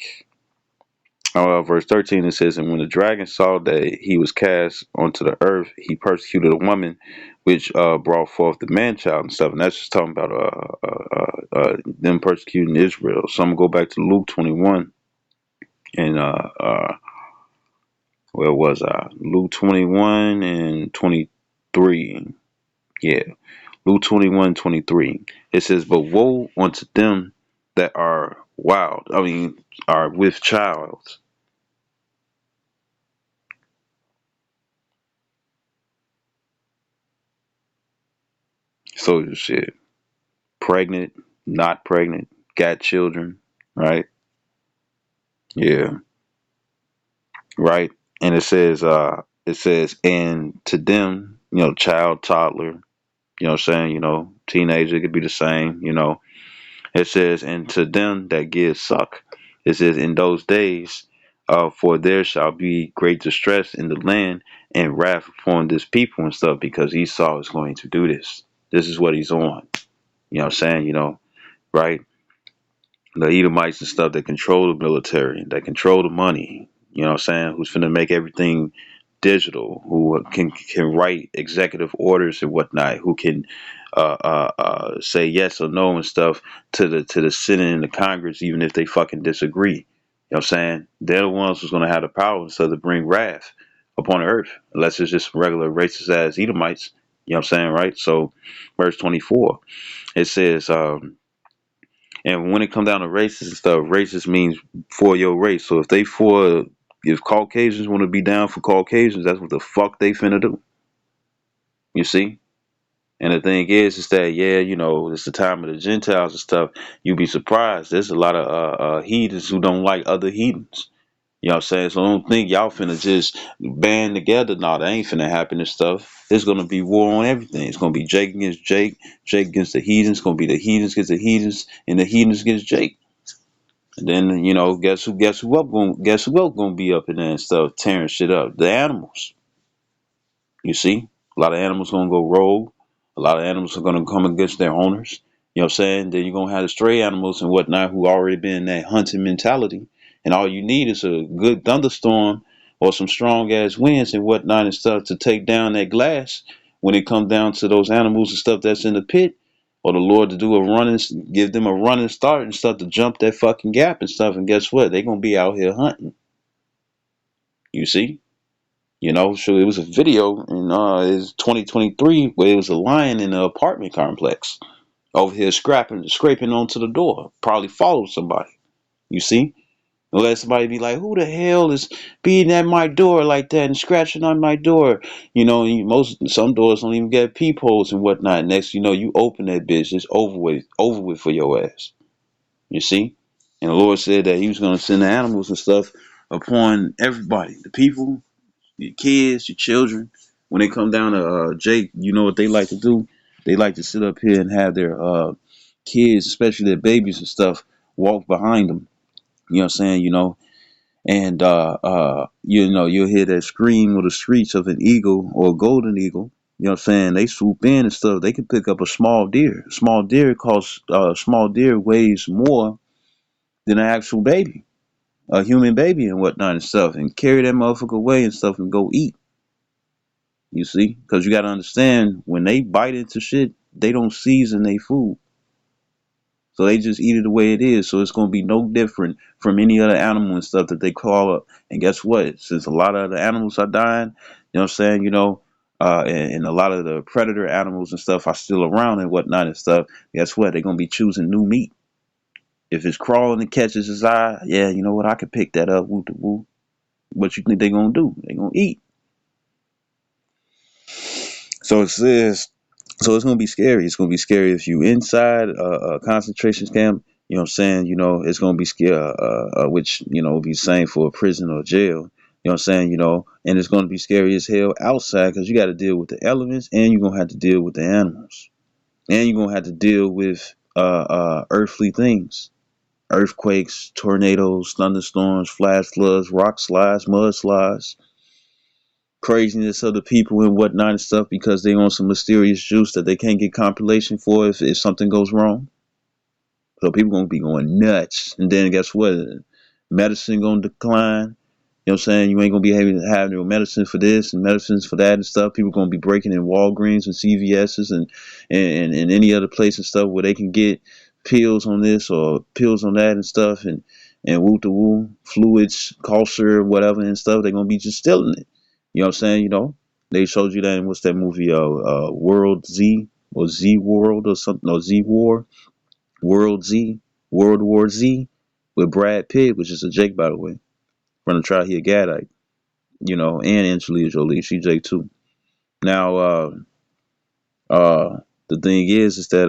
Verse 13 it says, and when the dragon saw that he was cast onto the earth, he persecuted a woman which brought forth the man child and stuff. And that's just talking about them persecuting Israel. So I'm gonna go back to Luke 21 and where was I? Luke 21 and 23. Yeah, Luke 21:23. It says, but woe unto them that are wild, are with child. So shit, pregnant, not pregnant, got children, right? Yeah, right. And it says, and to them, child, toddler, what I'm saying, teenager, it could be the same, It says, and to them that give suck, it says, in those days, for there shall be great distress in the land and wrath upon this people and stuff, because Esau is going to do this. This is what he's on. You know what I'm saying? Right? The Edomites and stuff that control the military, that control the money, what I'm saying, who's finna make everything digital, who can write executive orders and whatnot, who can say yes or no and stuff to the Senate and the Congress, even if they fucking disagree. You know what I'm saying? They're the ones who's gonna have the power and stuff to bring wrath upon the earth, unless it's just regular racist ass Edomites. You know what I'm saying, right? So verse 24, it says, and when it comes down to races and stuff, racist means for your race. So if Caucasians want to be down for Caucasians, that's what the fuck they finna do. You see? And the thing is that yeah, it's the time of the Gentiles and stuff. You'd be surprised. There's a lot of heathens who don't like other heathens. You know what I'm saying? So I don't think y'all finna just band together. No, that ain't finna happen and stuff. There's gonna be war on everything. It's gonna be Jake against Jake, Jake against the heathens. It's gonna be the heathens against the heathens, and the heathens against Jake. And then guess who else gonna be up in there and stuff, tearing shit up? The animals. You see, a lot of animals gonna go rogue. A lot of animals are gonna come against their owners. You know what I'm saying? Then you're gonna have the stray animals and whatnot who already been in that hunting mentality. And all you need is a good thunderstorm or some strong ass winds and whatnot and stuff to take down that glass when it comes down to those animals and stuff that's in the pit. Or the Lord to do a running, give them a running start and stuff to jump that fucking gap and stuff. And guess what? They're gonna be out here hunting. You see? So it was a video in it's 2023 where it was a lion in an apartment complex over here scraping onto the door. Probably followed somebody. You see? Let somebody be like, who the hell is beating at my door like that and scratching on my door? Some doors don't even get peepholes and whatnot. Next, you open that bitch, it's over with for your ass. You see? And the Lord said that He was going to send the animals and stuff upon everybody, the people, your kids, your children. When they come down to Jake, you know what they like to do? They like to sit up here and have their kids, especially their babies and stuff, walk behind them. You know what I'm saying? And you'll hear that scream or the screech of an eagle or a golden eagle. You know what I'm saying? They swoop in and stuff. They can pick up a small deer. Small deer weighs more than an actual baby, a human baby and whatnot and stuff, and carry that motherfucker away and stuff and go eat. You see? Because you got to understand, when they bite into shit, they don't season their food. So they just eat it the way it is. So it's going to be no different from any other animal and stuff that they call up. And guess what? Since a lot of the animals are dying, you know what I'm saying? And a lot of the predator animals and stuff are still around and whatnot and stuff. Guess what? They're going to be choosing new meat. If it's crawling and catches his eye, yeah, you know what? I could pick that up. Woo to woo. What you think they're going to do? They're going to eat. So it says, so it's gonna be scary. It's gonna be scary if you inside a concentration camp. You know what I'm saying? You know, it's gonna be scary, which will be the same for a prison or jail. You know what I'm saying? You know, and it's gonna be scary as hell outside because you got to deal with the elements, and you're gonna have to deal with the animals, and you're gonna have to deal with earthly things, earthquakes, tornadoes, thunderstorms, flash floods, rock slides, mud slides, craziness of the people and whatnot and stuff because they on some mysterious juice that they can't get compilation for if something goes wrong. So people gonna be going nuts, and then guess what? Medicine gonna decline. You know what I'm saying? You ain't gonna be able to have no medicine for this and medicines for that and stuff. People gonna be breaking in Walgreens and CVS's and any other place and stuff where they can get pills on this or pills on that and stuff and woo to woo fluids, culture, whatever and stuff. They're gonna be just stealing it. You know what I'm saying? You know, they showed you that in what's that movie? World Z or Z World or something or Z War, World Z, World War Z with Brad Pitt, which is a Jake by the way, from the Try He a Gadite, and Angelina Jolie, she Jake too. Now, the thing is that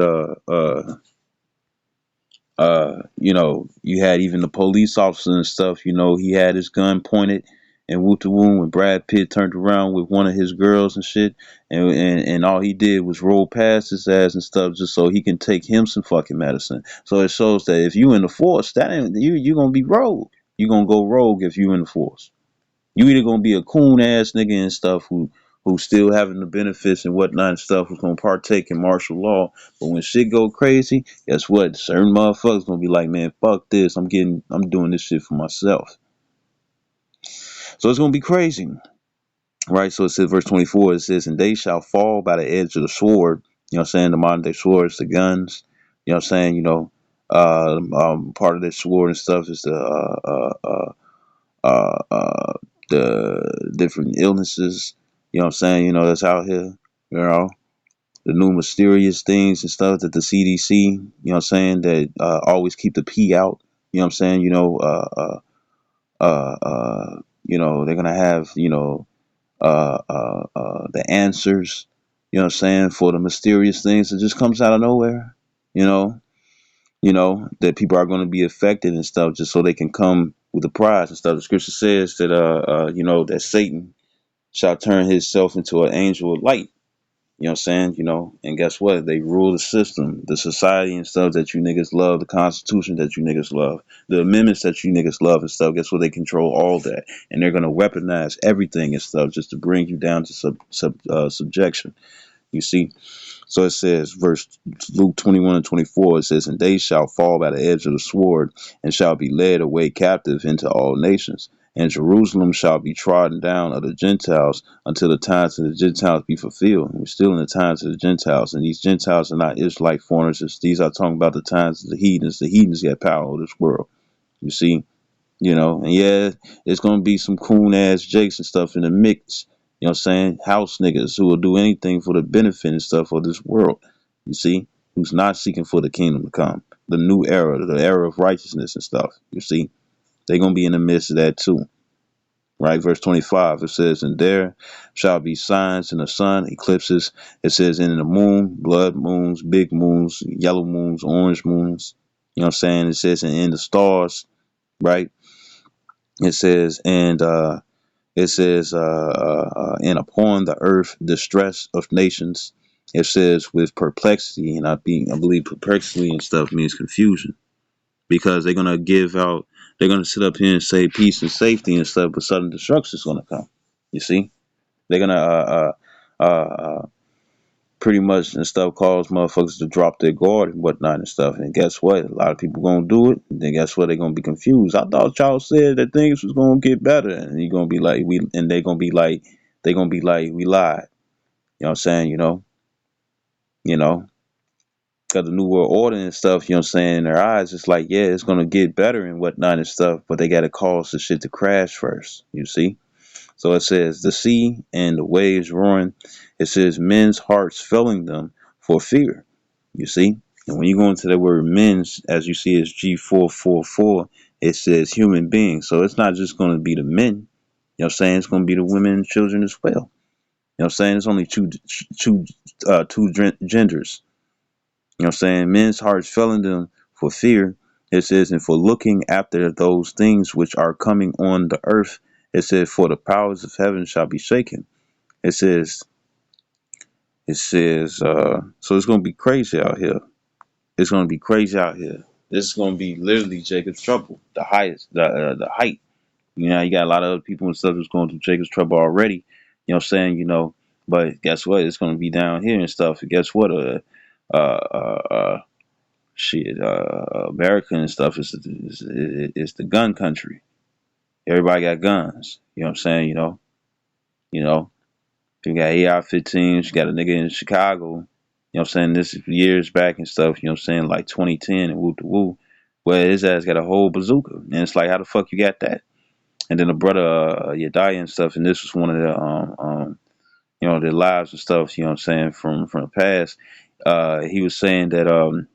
you had even the police officer and stuff. You know, he had his gun pointed and whooped the wound when Brad Pitt turned around with one of his girls and shit, and all he did was roll past his ass and stuff just so he can take him some fucking medicine. So it shows that if you in the force, that ain't you gonna be rogue. You gonna go rogue if you in the force. You either gonna be a coon ass nigga and stuff who still having the benefits and whatnot and stuff who's gonna partake in martial law. But when shit go crazy, guess what? Certain motherfuckers gonna be like, man, fuck this. I'm doing this shit for myself. So it's gonna be crazy. Right? So it says verse 24, it says, and they shall fall by the edge of the sword. You know what I'm saying? The modern day swords, the guns. You know what I'm saying? Part of their sword and stuff is the different illnesses, I'm saying, that's out here, the new mysterious things and stuff that the CDC, I'm saying, that always keep the P out, I'm saying, they're gonna have, the answers, I'm saying, for the mysterious things that just comes out of nowhere, you know, that people are going to be affected and stuff just so they can come with a prize and stuff. The scripture says that, that Satan shall turn himself into an angel of light. You know what I'm saying? And guess what? They rule the system, the society and stuff that you niggas love, the constitution that you niggas love, the amendments that you niggas love and stuff. Guess what? They control all that. And they're going to weaponize everything and stuff just to bring you down to subjection. You see? So it says, verse Luke 21 and 24, it says, and they shall fall by the edge of the sword and shall be led away captive into all nations. And Jerusalem shall be trodden down of the Gentiles until the times of the Gentiles be fulfilled. And we're still in the times of the Gentiles. And these Gentiles are not Israelite foreigners. These are talking about the times of the heathens. The heathens got power over this world. You see? And yeah, it's gonna be some coon ass jakes and stuff in the mix. You know what I'm saying? House niggas who will do anything for the benefit and stuff of this world. You see? Who's not seeking for the kingdom to come. The new era, the era of righteousness and stuff. You see? They're gonna be in the midst of that too. Right? Verse 25, it says, and there shall be signs in the sun, eclipses. It says, in the moon, blood moons, big moons, yellow moons, orange moons. You know what I'm saying? It says, and in the stars, right? It says, and upon the earth, distress of nations. It says with perplexity, and I believe perplexity and stuff means confusion because they're gonna sit up here and say peace and safety and stuff, but sudden destruction is gonna come. You see, they're gonna pretty much and stuff cause motherfuckers to drop their guard and whatnot and stuff. And guess what? A lot of people gonna do it. And then guess what? They're gonna be confused. I thought y'all said that things was gonna get better, and you're gonna be like they're gonna be like we lied. You know what I'm saying? You know, got the new world order and stuff. You know what I'm saying? In their eyes, it's like yeah, it's gonna get better and whatnot and stuff, but they gotta cause the shit to crash first. You see? So it says, the sea and the waves roaring. It says, men's hearts filling them for fear. You see? And when you go into the word men's, as you see it's G444, it says human beings. So it's not just going to be the men. You know what I'm saying? It's going to be the women and children as well. You know what I'm saying? It's only two genders. You know what I'm saying? Men's hearts filling them for fear. It says, and for looking after those things which are coming on the earth, it says, for the powers of heaven shall be shaken. It says, so it's gonna be crazy out here. It's gonna be crazy out here. This is gonna be literally Jacob's trouble, the highest, the height. You know, you got a lot of other people and stuff that's going through Jacob's trouble already. You know what I'm saying? You know, but guess what? It's gonna be down here and stuff. And guess what? Uh, uh, uh shit, America and stuff is the gun country. Everybody got guns. You know what I'm saying? You know, you got AR-15s. You got a nigga in Chicago. You know what I'm saying? This is years back and stuff. You know what I'm saying? Like 2010 and woo to woo. Where his ass got a whole bazooka, and it's like, how the fuck you got that? And then the brother Yedaya and stuff, and this was one of the you know, their lives and stuff. You know what I'm saying? From the past, he was saying that him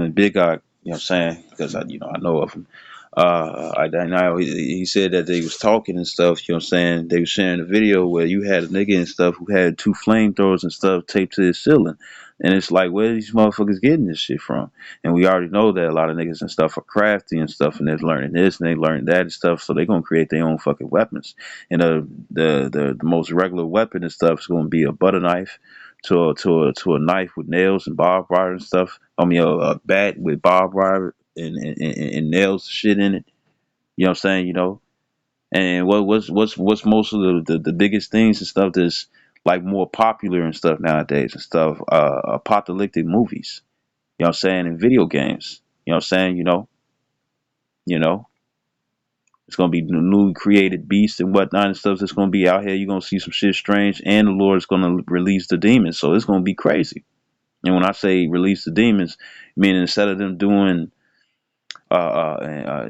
and Big Eye, you know what I'm saying? Because I know of him. I know he said that they was talking and stuff, you know what I'm saying? They was sharing a video where you had a nigga and stuff who had two flamethrowers and stuff taped to his ceiling. And it's like, where are these motherfuckers getting this shit from? And we already know that a lot of niggas and stuff are crafty and stuff, and they're learning this and they learning that and stuff, so they're gonna create their own fucking weapons. And the most regular weapon and stuff is gonna be a butter knife to a knife with nails and barbed wire and stuff. I mean, a bat with barbed wire and nails shit in it. You know what I'm saying? You know, and what's most of the biggest things and stuff that's like more popular and stuff nowadays and stuff. Apocalyptic movies. You know what I'm saying? And video games. You know what I'm saying? You know. It's gonna be newly created beasts and whatnot and stuff that's gonna be out here. You're gonna see some shit strange, and the Lord's gonna release the demons. So it's gonna be crazy. And when I say release the demons, meaning instead of them doing,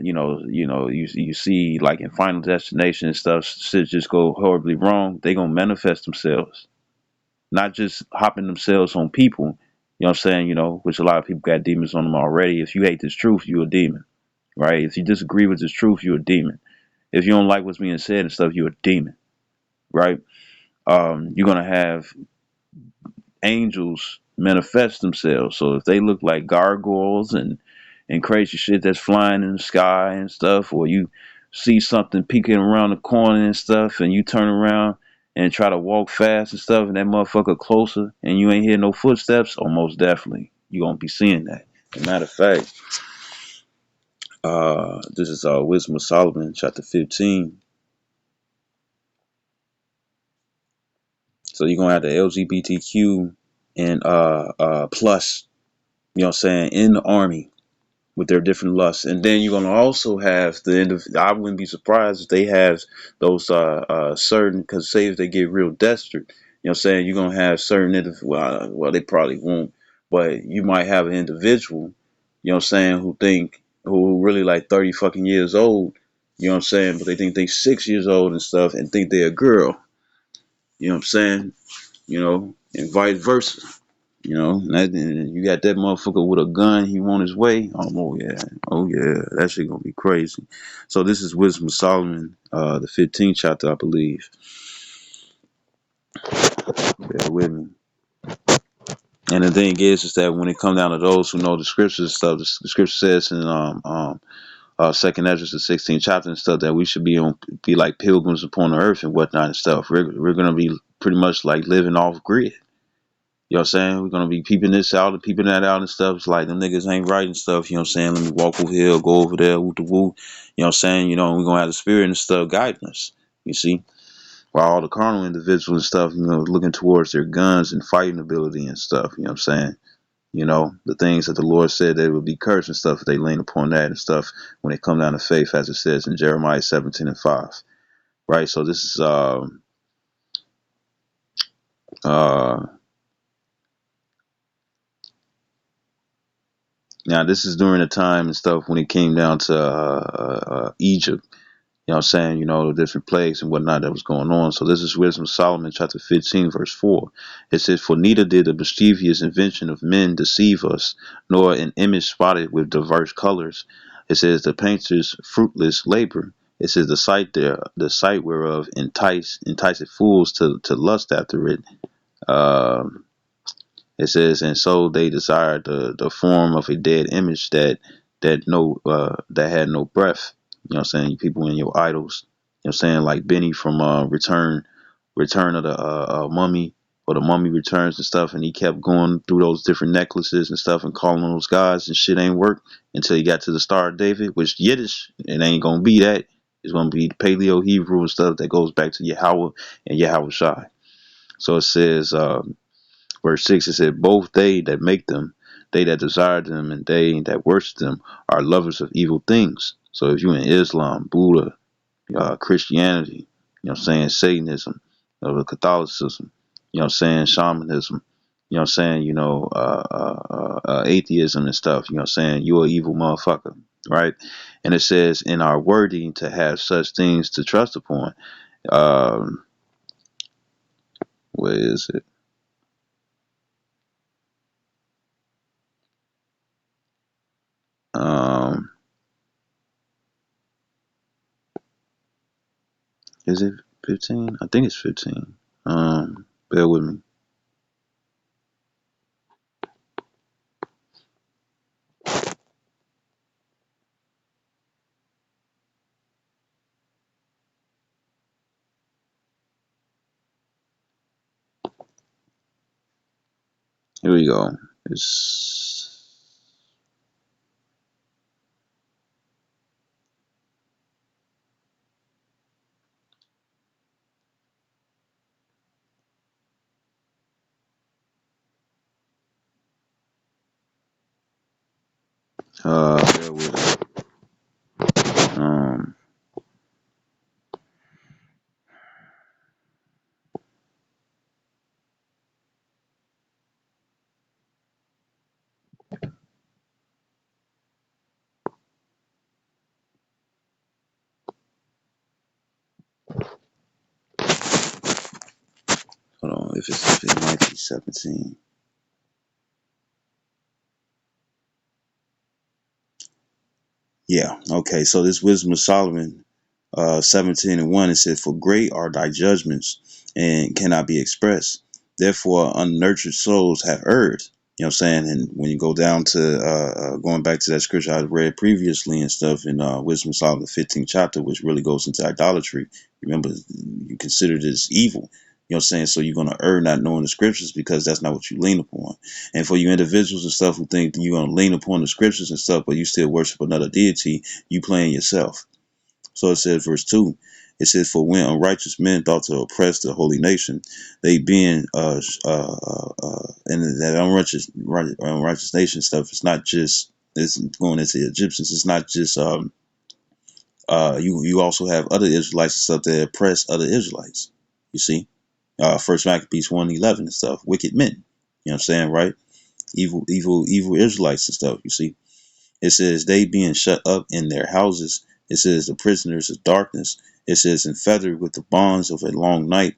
you see like in Final Destination and stuff, shit just go horribly wrong. They gonna manifest themselves, not just hopping themselves on people. You know what I'm saying? You know, which a lot of people got demons on them already. If you hate this truth, you're a demon, right? If you disagree with this truth, you're a demon. If you don't like what's being said and stuff, you're a demon, right? You're gonna have angels manifest themselves. So if they look like gargoyles and crazy shit that's flying in the sky and stuff, or you see something peeking around the corner and stuff, and you turn around and try to walk fast and stuff, and that motherfucker closer, and you ain't hear no footsteps, oh, most definitely you gonna be seeing that. As a matter of fact, this is Wisdom of Solomon, chapter 15. So you're gonna have the LGBTQ and plus, you know what I'm saying, in the army with their different lusts. And then you're gonna also have the end of, I wouldn't be surprised if they have those certain, because say if they get real desperate, you know what I'm saying, you're gonna have certain well they probably won't, but you might have an individual, you know what I'm saying, who really like 30 fucking years old, you know what I'm saying, but they think they 6 years old and stuff and think they're a girl. You know what I'm saying? You know, and vice versa. You know, and you got that motherfucker with a gun. He on his way. Oh yeah, that shit gonna be crazy. So this is Wisdom of Solomon, the 15th chapter, I believe. Bear with me. And the thing is that when it comes down to those who know the scriptures and stuff, the scripture says in Second Ezra, the 16th chapter and stuff, that we should be like pilgrims upon the earth and whatnot and stuff. We're gonna be pretty much like living off grid. You know what I'm saying? We're gonna be peeping this out and peeping that out and stuff. It's like them niggas ain't right and stuff, you know what I'm saying? Let me walk over here, go over there, woo to woo. You know what I'm saying? You know, we're gonna have the spirit and stuff guiding us. You see? While all the carnal individuals and stuff, you know, looking towards their guns and fighting ability and stuff, you know what I'm saying? You know, the things that the Lord said they would be cursed and stuff, they lean upon that and stuff when they come down to faith, as it says in Jeremiah 17:5. Right? So this is uh now this is during the time and stuff when it came down to Egypt. You know what I'm saying? You know, the different plagues and whatnot that was going on. So this is Wisdom of Solomon, chapter 15, verse 4. It says, for neither did the mischievous invention of men deceive us, nor an image spotted with diverse colors. It says, the painter's fruitless labor. It says, the sight whereof enticeth fools to lust after it. Um It says, and so they desired the form of a dead image that had no breath. You know what I'm saying? You people in your idols. You know what I'm saying? Like Benny from Return of the Mummy, or the Mummy Returns and stuff, and he kept going through those different necklaces and stuff and calling on those gods, and shit ain't work until he got to the Star of David, which Yiddish, it ain't gonna be that. It's gonna be Paleo Hebrew and stuff that goes back to Yahweh and Yahweh Shai. So it says, verse 6, it said, both they that make them, they that desire them, and they that worship them are lovers of evil things. So if you in Islam, Buddha, Christianity, you know what I'm saying, Satanism, Catholicism, you know what I'm saying, shamanism, you know what I'm saying, atheism and stuff, you know what I'm saying, you're an evil motherfucker, right? And it says in our wording to have such things to trust upon. Um, where is it? Um, is it 15? I think it's 15. Bear with me. Here we go. It's bear with me. Um, hold on. If it might be 17. Yeah. Okay. So this Wisdom of Solomon, 17:1, it said, "For great are thy judgments, and cannot be expressed. Therefore, unnurtured souls have erred." You know what I'm saying? And when you go down to going back to that scripture I read previously and stuff in Wisdom of Solomon, the 15th chapter, which really goes into idolatry. Remember, you consider this evil. You know what I'm saying? So you're going to err not knowing the scriptures because that's not what you lean upon. And for you individuals and stuff who think that you're going to lean upon the scriptures and stuff, but you still worship another deity, you playing yourself. So it says, verse 2, it says, "For when unrighteous men thought to oppress the holy nation, they being, and that unrighteous nation stuff, it's not just, it's going into the Egyptians, it's not just, you also have other Israelites and stuff that oppress other Israelites, you see? First Maccabees 1:11 and stuff, wicked men, you know what I'm saying, right? Evil Israelites and stuff, you see? It says they being shut up in their houses. It says the prisoners of darkness. It says and feathered with the bonds of a long night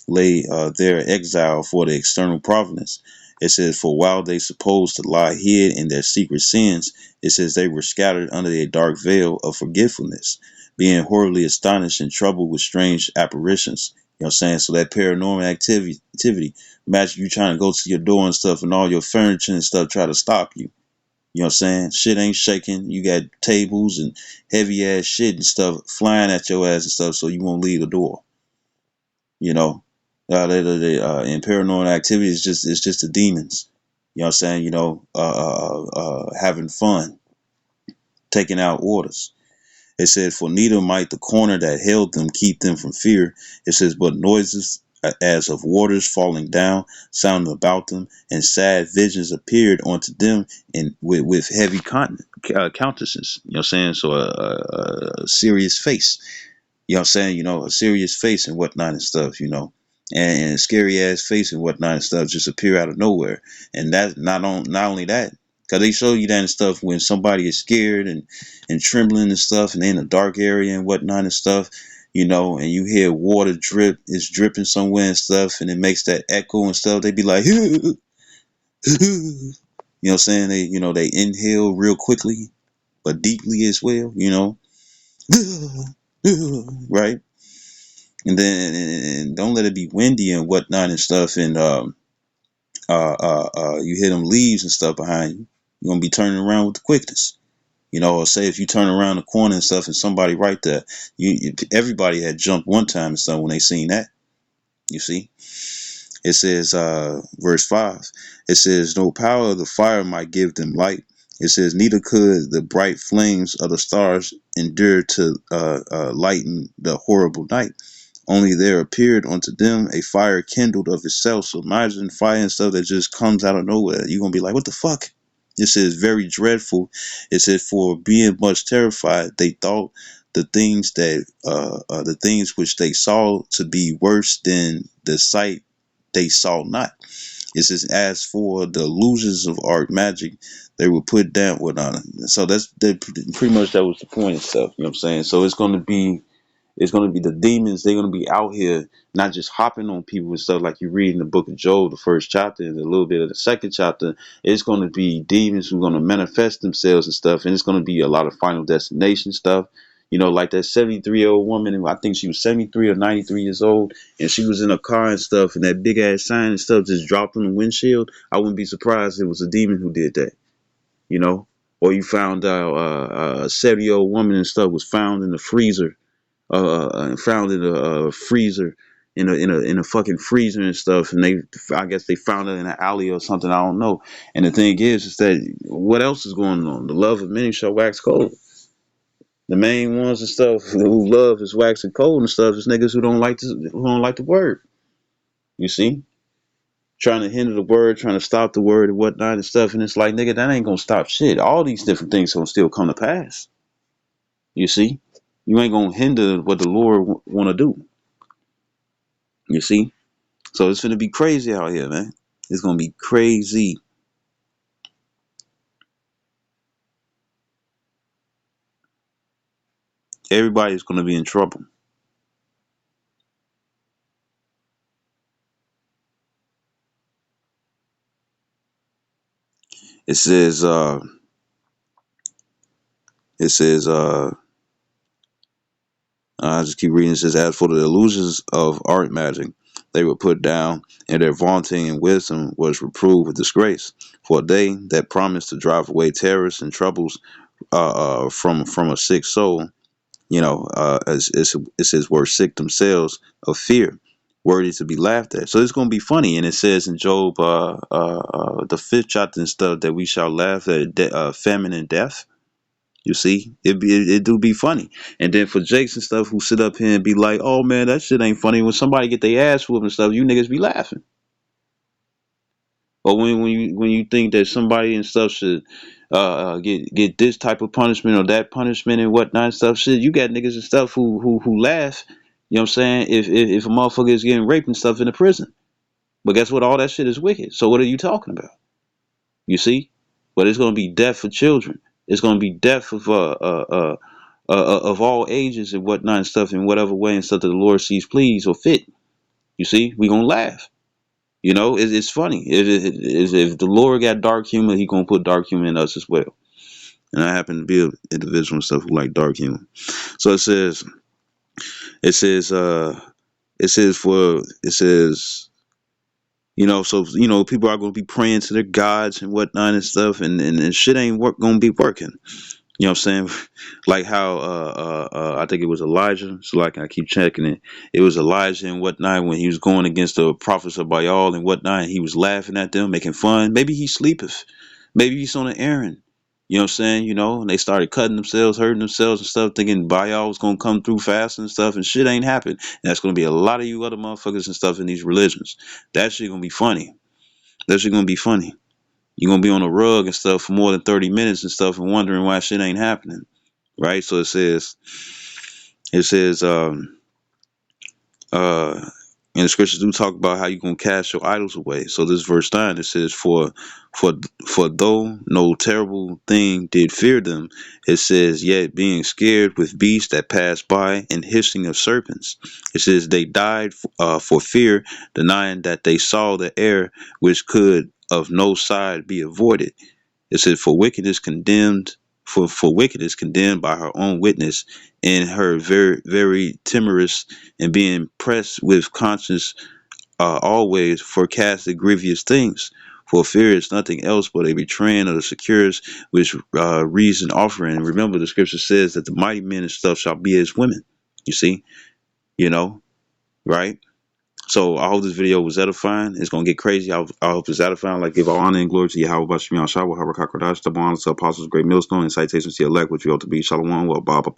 lay their exile for the external providence. It says for while they supposed to lie hid in their secret sins, it says they were scattered under a dark veil of forgetfulness, being horribly astonished and troubled with strange apparitions. You know what I'm saying? So that paranormal activity. Imagine you trying to go to your door and stuff and all your furniture and stuff try to stop you. You know what I'm saying? Shit ain't shaking. You got tables and heavy ass shit and stuff flying at your ass and stuff, so you won't leave the door. You know, in paranormal activity, it's just the demons. You know what I'm saying? Having fun, taking out orders. It said, "For neither might the corner that held them keep them from fear." It says, "But noises as of waters falling down sounded about them, and sad visions appeared unto them in with heavy countenances." You know what I'm saying? So a serious face. You know what I'm saying? A serious face and whatnot and stuff, and a scary ass face and whatnot and stuff just appear out of nowhere. And that's not only that, because they show you that and stuff when somebody is scared and trembling and stuff, and they in a dark area and whatnot and stuff, and you hear water drip, it's dripping somewhere and stuff, and it makes that echo and stuff. They be like, you know what I'm saying? They inhale real quickly, but deeply as well, right? And then and don't let it be windy and whatnot and stuff. And you hear them leaves and stuff behind you, you're gonna be turning around with the quickness. Or say if you turn around the corner and stuff and somebody right there, everybody had jumped one time and stuff when they seen that. You see? It says, verse 5, it says, no power of the fire might give them light. It says, neither could the bright flames of the stars endure to lighten the horrible night. Only there appeared unto them a fire kindled of itself. So imagine fire and stuff that just comes out of nowhere. You're going to be like, what the fuck? It says, very dreadful. It says, for being much terrified, they thought the things which they saw to be worse than the sight they saw not. It says, as for the illusions of art magic, they were put down with on it. So pretty much that was the point and stuff. You know what I'm saying? So it's going to be the demons. They're going to be out here, not just hopping on people and stuff like you read in the book of Job, the first chapter, and a little bit of the second chapter. It's going to be demons who are going to manifest themselves and stuff. And it's going to be a lot of Final Destination stuff. Like that 73-year-old woman, and I think she was 73 or 93 years old, and she was in a car and stuff, and that big ass sign and stuff just dropped on the windshield. I wouldn't be surprised if it was a demon who did that, you know? Or you found out a 70-year-old woman and stuff was found in the freezer, found in a freezer, in a fucking freezer and stuff, and I guess they found her in an alley or something. I don't know. And the thing is that what else is going on? The love of many shall wax cold. The main ones and stuff who love is waxing cold and stuff is niggas who don't like the word. You see, trying to hinder the word, trying to stop the word and whatnot and stuff, and it's like, nigga, that ain't gonna stop shit. All these different things gonna still come to pass. You see, you ain't gonna hinder what the Lord want to do. You see, so it's gonna be crazy out here, man. It's gonna be crazy. Everybody's gonna be in trouble. It says, it says, I just keep reading. It says, as for the illusions of art magic, they were put down, and their vaunting and wisdom was reproved with disgrace. For they that promised to drive away terrors and troubles from a sick soul, as it says, were sick themselves of fear, worthy to be laughed at. So it's going to be funny. And it says in Job, the fifth chapter and stuff, that we shall laugh at famine and death. You see, it do be funny. And then for Jakes and stuff who sit up here and be like, oh man, that shit ain't funny. When somebody get their ass whooped and stuff, you niggas be laughing. Or when you think that somebody and stuff should get this type of punishment or that punishment and whatnot and stuff, shit, you got niggas and stuff who laugh. You know what I'm saying? If a motherfucker is getting raped and stuff in the prison, but guess what? All that shit is wicked. So what are you talking about? You see? But it's gonna be death for children. It's gonna be death of all ages and whatnot and stuff in whatever way and stuff that the Lord sees please or fit. You see? We gonna laugh. It's funny. If the Lord got dark humor, He gonna put dark humor in us as well. And I happen to be an individual and stuff who like dark humor. So it says, so people are gonna be praying to their gods and whatnot and stuff, and shit ain't gonna be working. You know what I'm saying? Like how I think it was Elijah. So like I keep checking it. It was Elijah and whatnot when he was going against the prophets of Baal and whatnot. And he was laughing at them, making fun. Maybe he sleepeth. Maybe he's on an errand. You know what I'm saying? And they started cutting themselves, hurting themselves and stuff, thinking Baal was gonna come through fast and stuff, and shit ain't happened. And that's gonna be a lot of you other motherfuckers and stuff in these religions. That shit gonna be funny. That shit gonna be funny. You're gonna be on a rug and stuff for more than 30 minutes and stuff and wondering why shit ain't happening. Right? So it says uh and the scriptures do talk about how you're gonna cast your idols away. So this verse 9, it says, for for though no terrible thing did fear them, it says, yet being scared with beasts that pass by and hissing of serpents, it says they died for fear, denying that they saw the air which could of no side be avoided. It said, for wickedness condemned by her own witness, and her very very timorous, and being pressed with conscience always forecasted grievous things. For fear is nothing else but a betraying of the secures which reason offering. Remember, the scripture says that the mighty men and stuff shall be as women. You see, you know, right? So I hope this video was edifying. It's gonna get crazy. I hope it's edifying. Like, give all honor and glory to Yahweh Bashmi al Shah, Harakakadash, the bonds, the apostles, great millstone, and citations to elect, which you ought to be. Shalom, well, Baba.